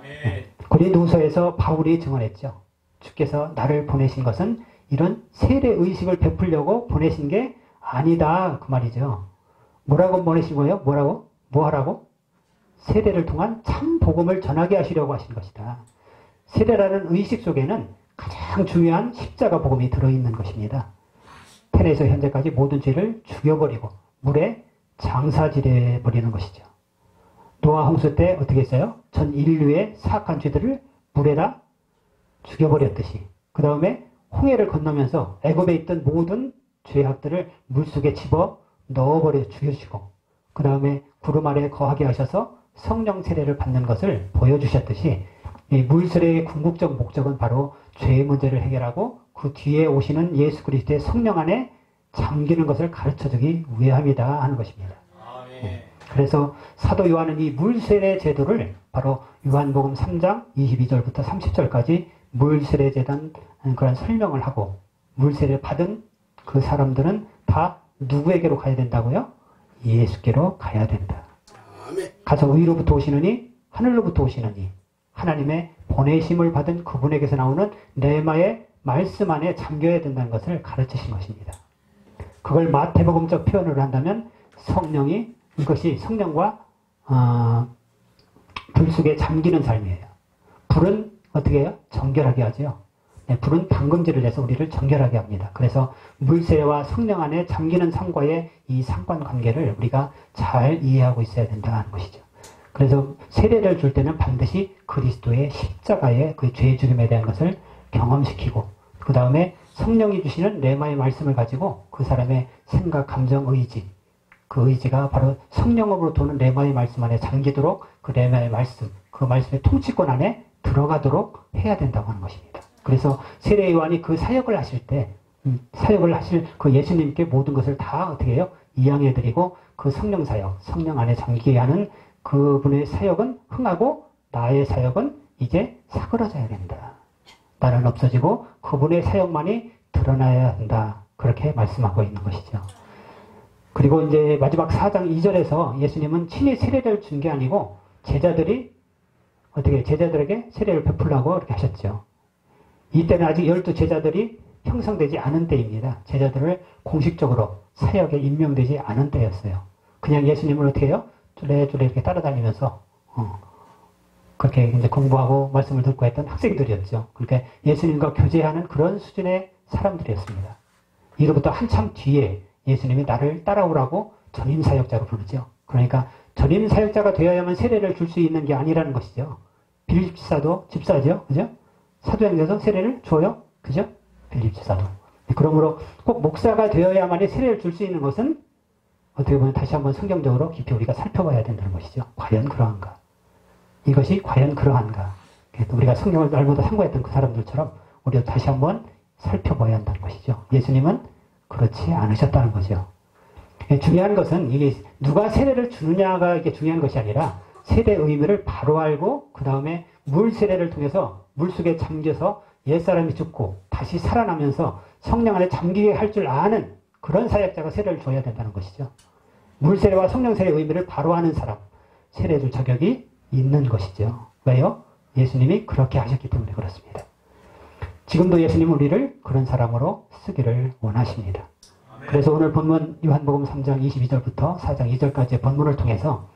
네. 고린도후서에서 바울이 증언했죠. 주께서 나를 보내신 것은 이런 세례의식을 베풀려고 보내신 게 아니다, 그 말이죠. 뭐라고 보내신 거예요? 뭐 하라고? 세례를 통한 참 복음을 전하게 하시려고 하신 것이다. 세례라는 의식 속에는 가장 중요한 십자가 복음이 들어있는 것입니다. 태에서 현재까지 모든 죄를 죽여버리고 물에 장사질해버리는 것이죠. 노아 홍수 때 어떻게 했어요? 전 인류의 사악한 죄들을 물에다 죽여버렸듯이, 그 다음에 홍해를 건너면서 애굽에 있던 모든 죄악들을 물속에 집어 넣어버려 죽여주시고, 그 다음에 구름 아래 거하게 하셔서 성령 세례를 받는 것을 보여주셨듯이, 이 물세례의 궁극적 목적은 바로 죄의 문제를 해결하고 그 뒤에 오시는 예수 그리스도의 성령 안에 잠기는 것을 가르쳐주기 위함이다 하는 것입니다. 그래서 사도 요한은 이 물세례 제도를 바로 요한복음 3장 22절부터 30절까지 물세례 제단 그런 설명을 하고, 물세례 받은 그 사람들은 다 누구에게로 가야 된다고요? 예수께로 가야 된다. 가서 위로부터 오시느니 하늘로부터 오시느니 하나님의 보내심을 받은 그분에게서 나오는 레마의 말씀 안에 잠겨야 된다는 것을 가르치신 것입니다. 그걸 마태복음적 표현을 한다면 성령이, 이것이 성령과 불 속에 잠기는 삶이에요. 불은 어떻게 해요? 정결하게 하죠. 네, 불은 담금질을 해서 우리를 정결하게 합니다. 그래서 물세와 성령 안에 잠기는 삶과의 이 상관관계를 우리가 잘 이해하고 있어야 된다는 것이죠. 그래서 세례를 줄 때는 반드시 그리스도의 십자가의 그 죄 죽임에 대한 것을 경험시키고, 그 다음에 성령이 주시는 레마의 말씀을 가지고 그 사람의 생각, 감정, 의지, 그 의지가 바로 성령으로 도는 레마의 말씀 안에 잠기도록 그 레마의 말씀, 그 말씀의 통치권 안에 들어가도록 해야 된다고 하는 것입니다. 그래서 세례 요한이 그 사역을 하실 때, 사역을 하실 그 예수님께 모든 것을 다 어떻게 해요? 이양해드리고 그 성령 사역, 성령 안에 잠기게 하는 그분의 사역은 흥하고 나의 사역은 이제 사그러져야 된다. 나는 없어지고 그분의 사역만이 드러나야 한다. 그렇게 말씀하고 있는 것이죠. 그리고 이제 마지막 4장 2절에서 예수님은 친히 세례를 준 게 아니고 제자들이 어떻게 제자들에게 세례를 베풀라고 이렇게 하셨죠. 이때는 아직 12제자들이 형성되지 않은 때입니다. 제자들을 공식적으로 사역에 임명되지 않은 때였어요. 그냥 예수님을 어떻게 해요? 쭈레쭈레 이렇게 따라다니면서 그렇게 이제 공부하고 말씀을 듣고 했던 학생들이었죠. 그러니까 예수님과 교제하는 그런 수준의 사람들이었습니다. 이로부터 한참 뒤에 예수님이 나를 따라오라고 전임 사역자로 부르죠. 그러니까 전임 사역자가 되어야만 세례를 줄 수 있는 게 아니라는 것이죠. 빌립 집사도 집사죠, 그죠? 사도행전에서 세례를 줘요, 그죠? 빌립 집사도. 그러므로 꼭 목사가 되어야만이 세례를 줄 수 있는 것은 어떻게 보면 다시 한번 성경적으로 깊이 우리가 살펴봐야 된다는 것이죠. 과연 그러한가? 이것이 과연 그러한가? 우리가 성경을 날마다 상고했던 그 사람들처럼 우리가 다시 한번 살펴봐야 한다는 것이죠. 예수님은 그렇지 않으셨다는 거죠. 중요한 것은 이게 누가 세례를 주느냐가 이게 중요한 것이 아니라 세례의 의미를 바로 알고 그 다음에 물 세례를 통해서 물속에 잠겨서 옛사람이 죽고 다시 살아나면서 성령 안에 잠기게 할 줄 아는 그런 사역자가 세례를 줘야 된다는 것이죠. 물 세례와 성령 세례의 의미를 바로 아는 사람, 세례 줄 자격이 있는 것이죠. 왜요? 예수님이 그렇게 하셨기 때문에 그렇습니다. 지금도 예수님은 우리를 그런 사람으로 쓰기를 원하십니다. 그래서 오늘 본문 요한복음 3장 22절부터 4장 2절까지의 본문을 통해서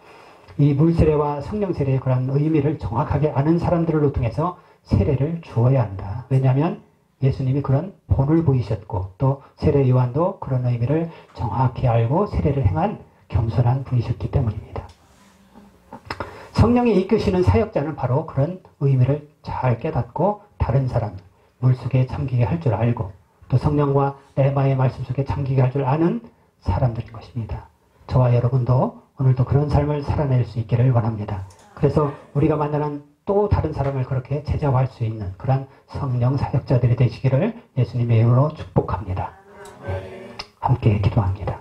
이 물세례와 성령세례의 그런 의미를 정확하게 아는 사람들을 통해서 세례를 주어야 한다. 왜냐하면 예수님이 그런 본을 보이셨고 또 세례 요한도 그런 의미를 정확히 알고 세례를 행한 겸손한 분이셨기 때문입니다. 성령이 이끄시는 사역자는 바로 그런 의미를 잘 깨닫고 다른 사람, 물속에 잠기게 할 줄 알고 또 성령과 레마의 말씀 속에 잠기게 할 줄 아는 사람들인 것입니다. 저와 여러분도 오늘도 그런 삶을 살아낼 수 있기를 원합니다. 그래서 우리가 만나는 또 다른 사람을 그렇게 제자화할 수 있는 그런 성령 사역자들이 되시기를 예수님의 이름으로 축복합니다. 네, 함께 기도합니다.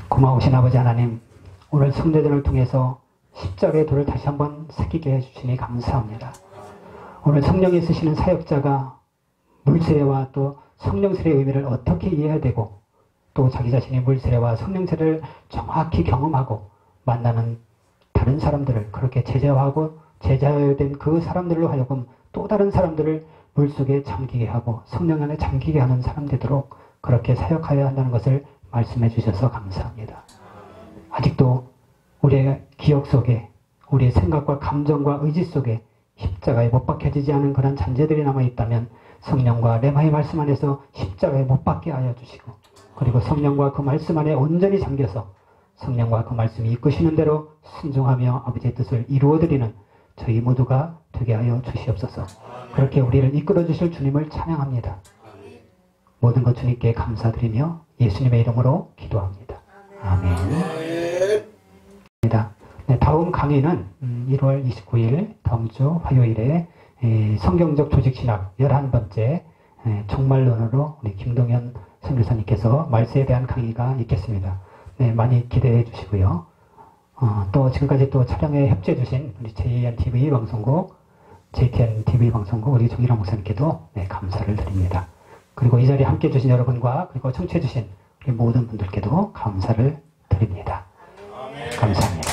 고마우신 아버지 하나님, 오늘 성도들을 통해서 십자가의 도를 다시 한번 새기게 해주시니 감사합니다. 오늘 성령이 쓰시는 사역자가 물세례와 또 성령세례의 의미를 어떻게 이해해야 되고 또 자기 자신이 물세례와 성령세례를 정확히 경험하고 만나는 다른 사람들을 그렇게 제자화하고 제자된 그 사람들로 하여금 또 다른 사람들을 물속에 잠기게 하고 성령 안에 잠기게 하는 사람 되도록 그렇게 사역하여야 한다는 것을 말씀해 주셔서 감사합니다. 아직도 우리의 기억 속에 우리의 생각과 감정과 의지 속에 십자가에 못 박혀지지 않은 그런 잔재들이 남아있다면 성령과 레마의 말씀 안에서 십자가에 못 박게 하여 주시고 그리고 성령과 그 말씀 안에 온전히 잠겨서 성령과 그 말씀이 이끄시는 대로 순종하며 아버지의 뜻을 이루어드리는 저희 모두가 되게 하여 주시옵소서. 그렇게 우리를 이끌어 주실 주님을 찬양합니다. 모든 것 주님께 감사드리며 예수님의 이름으로 기도합니다. 아멘. 네, 다음 강의는 1월 29일 다음 주 화요일에 성경적 조직신학 11번째 종말론으로 우리 김동현 선교사님께서 말세에 대한 강의가 있겠습니다. 네, 많이 기대해 주시고요. 또 지금까지 또 촬영에 협조해 주신 우리 JNTV 방송국, JTN-TV 방송국 우리 정일환 목사님께도 네, 감사를 드립니다. 그리고 이 자리에 함께 해주신 여러분과 그리고 청취해 주신 우리 모든 분들께도 감사를 드립니다. 감사합니다.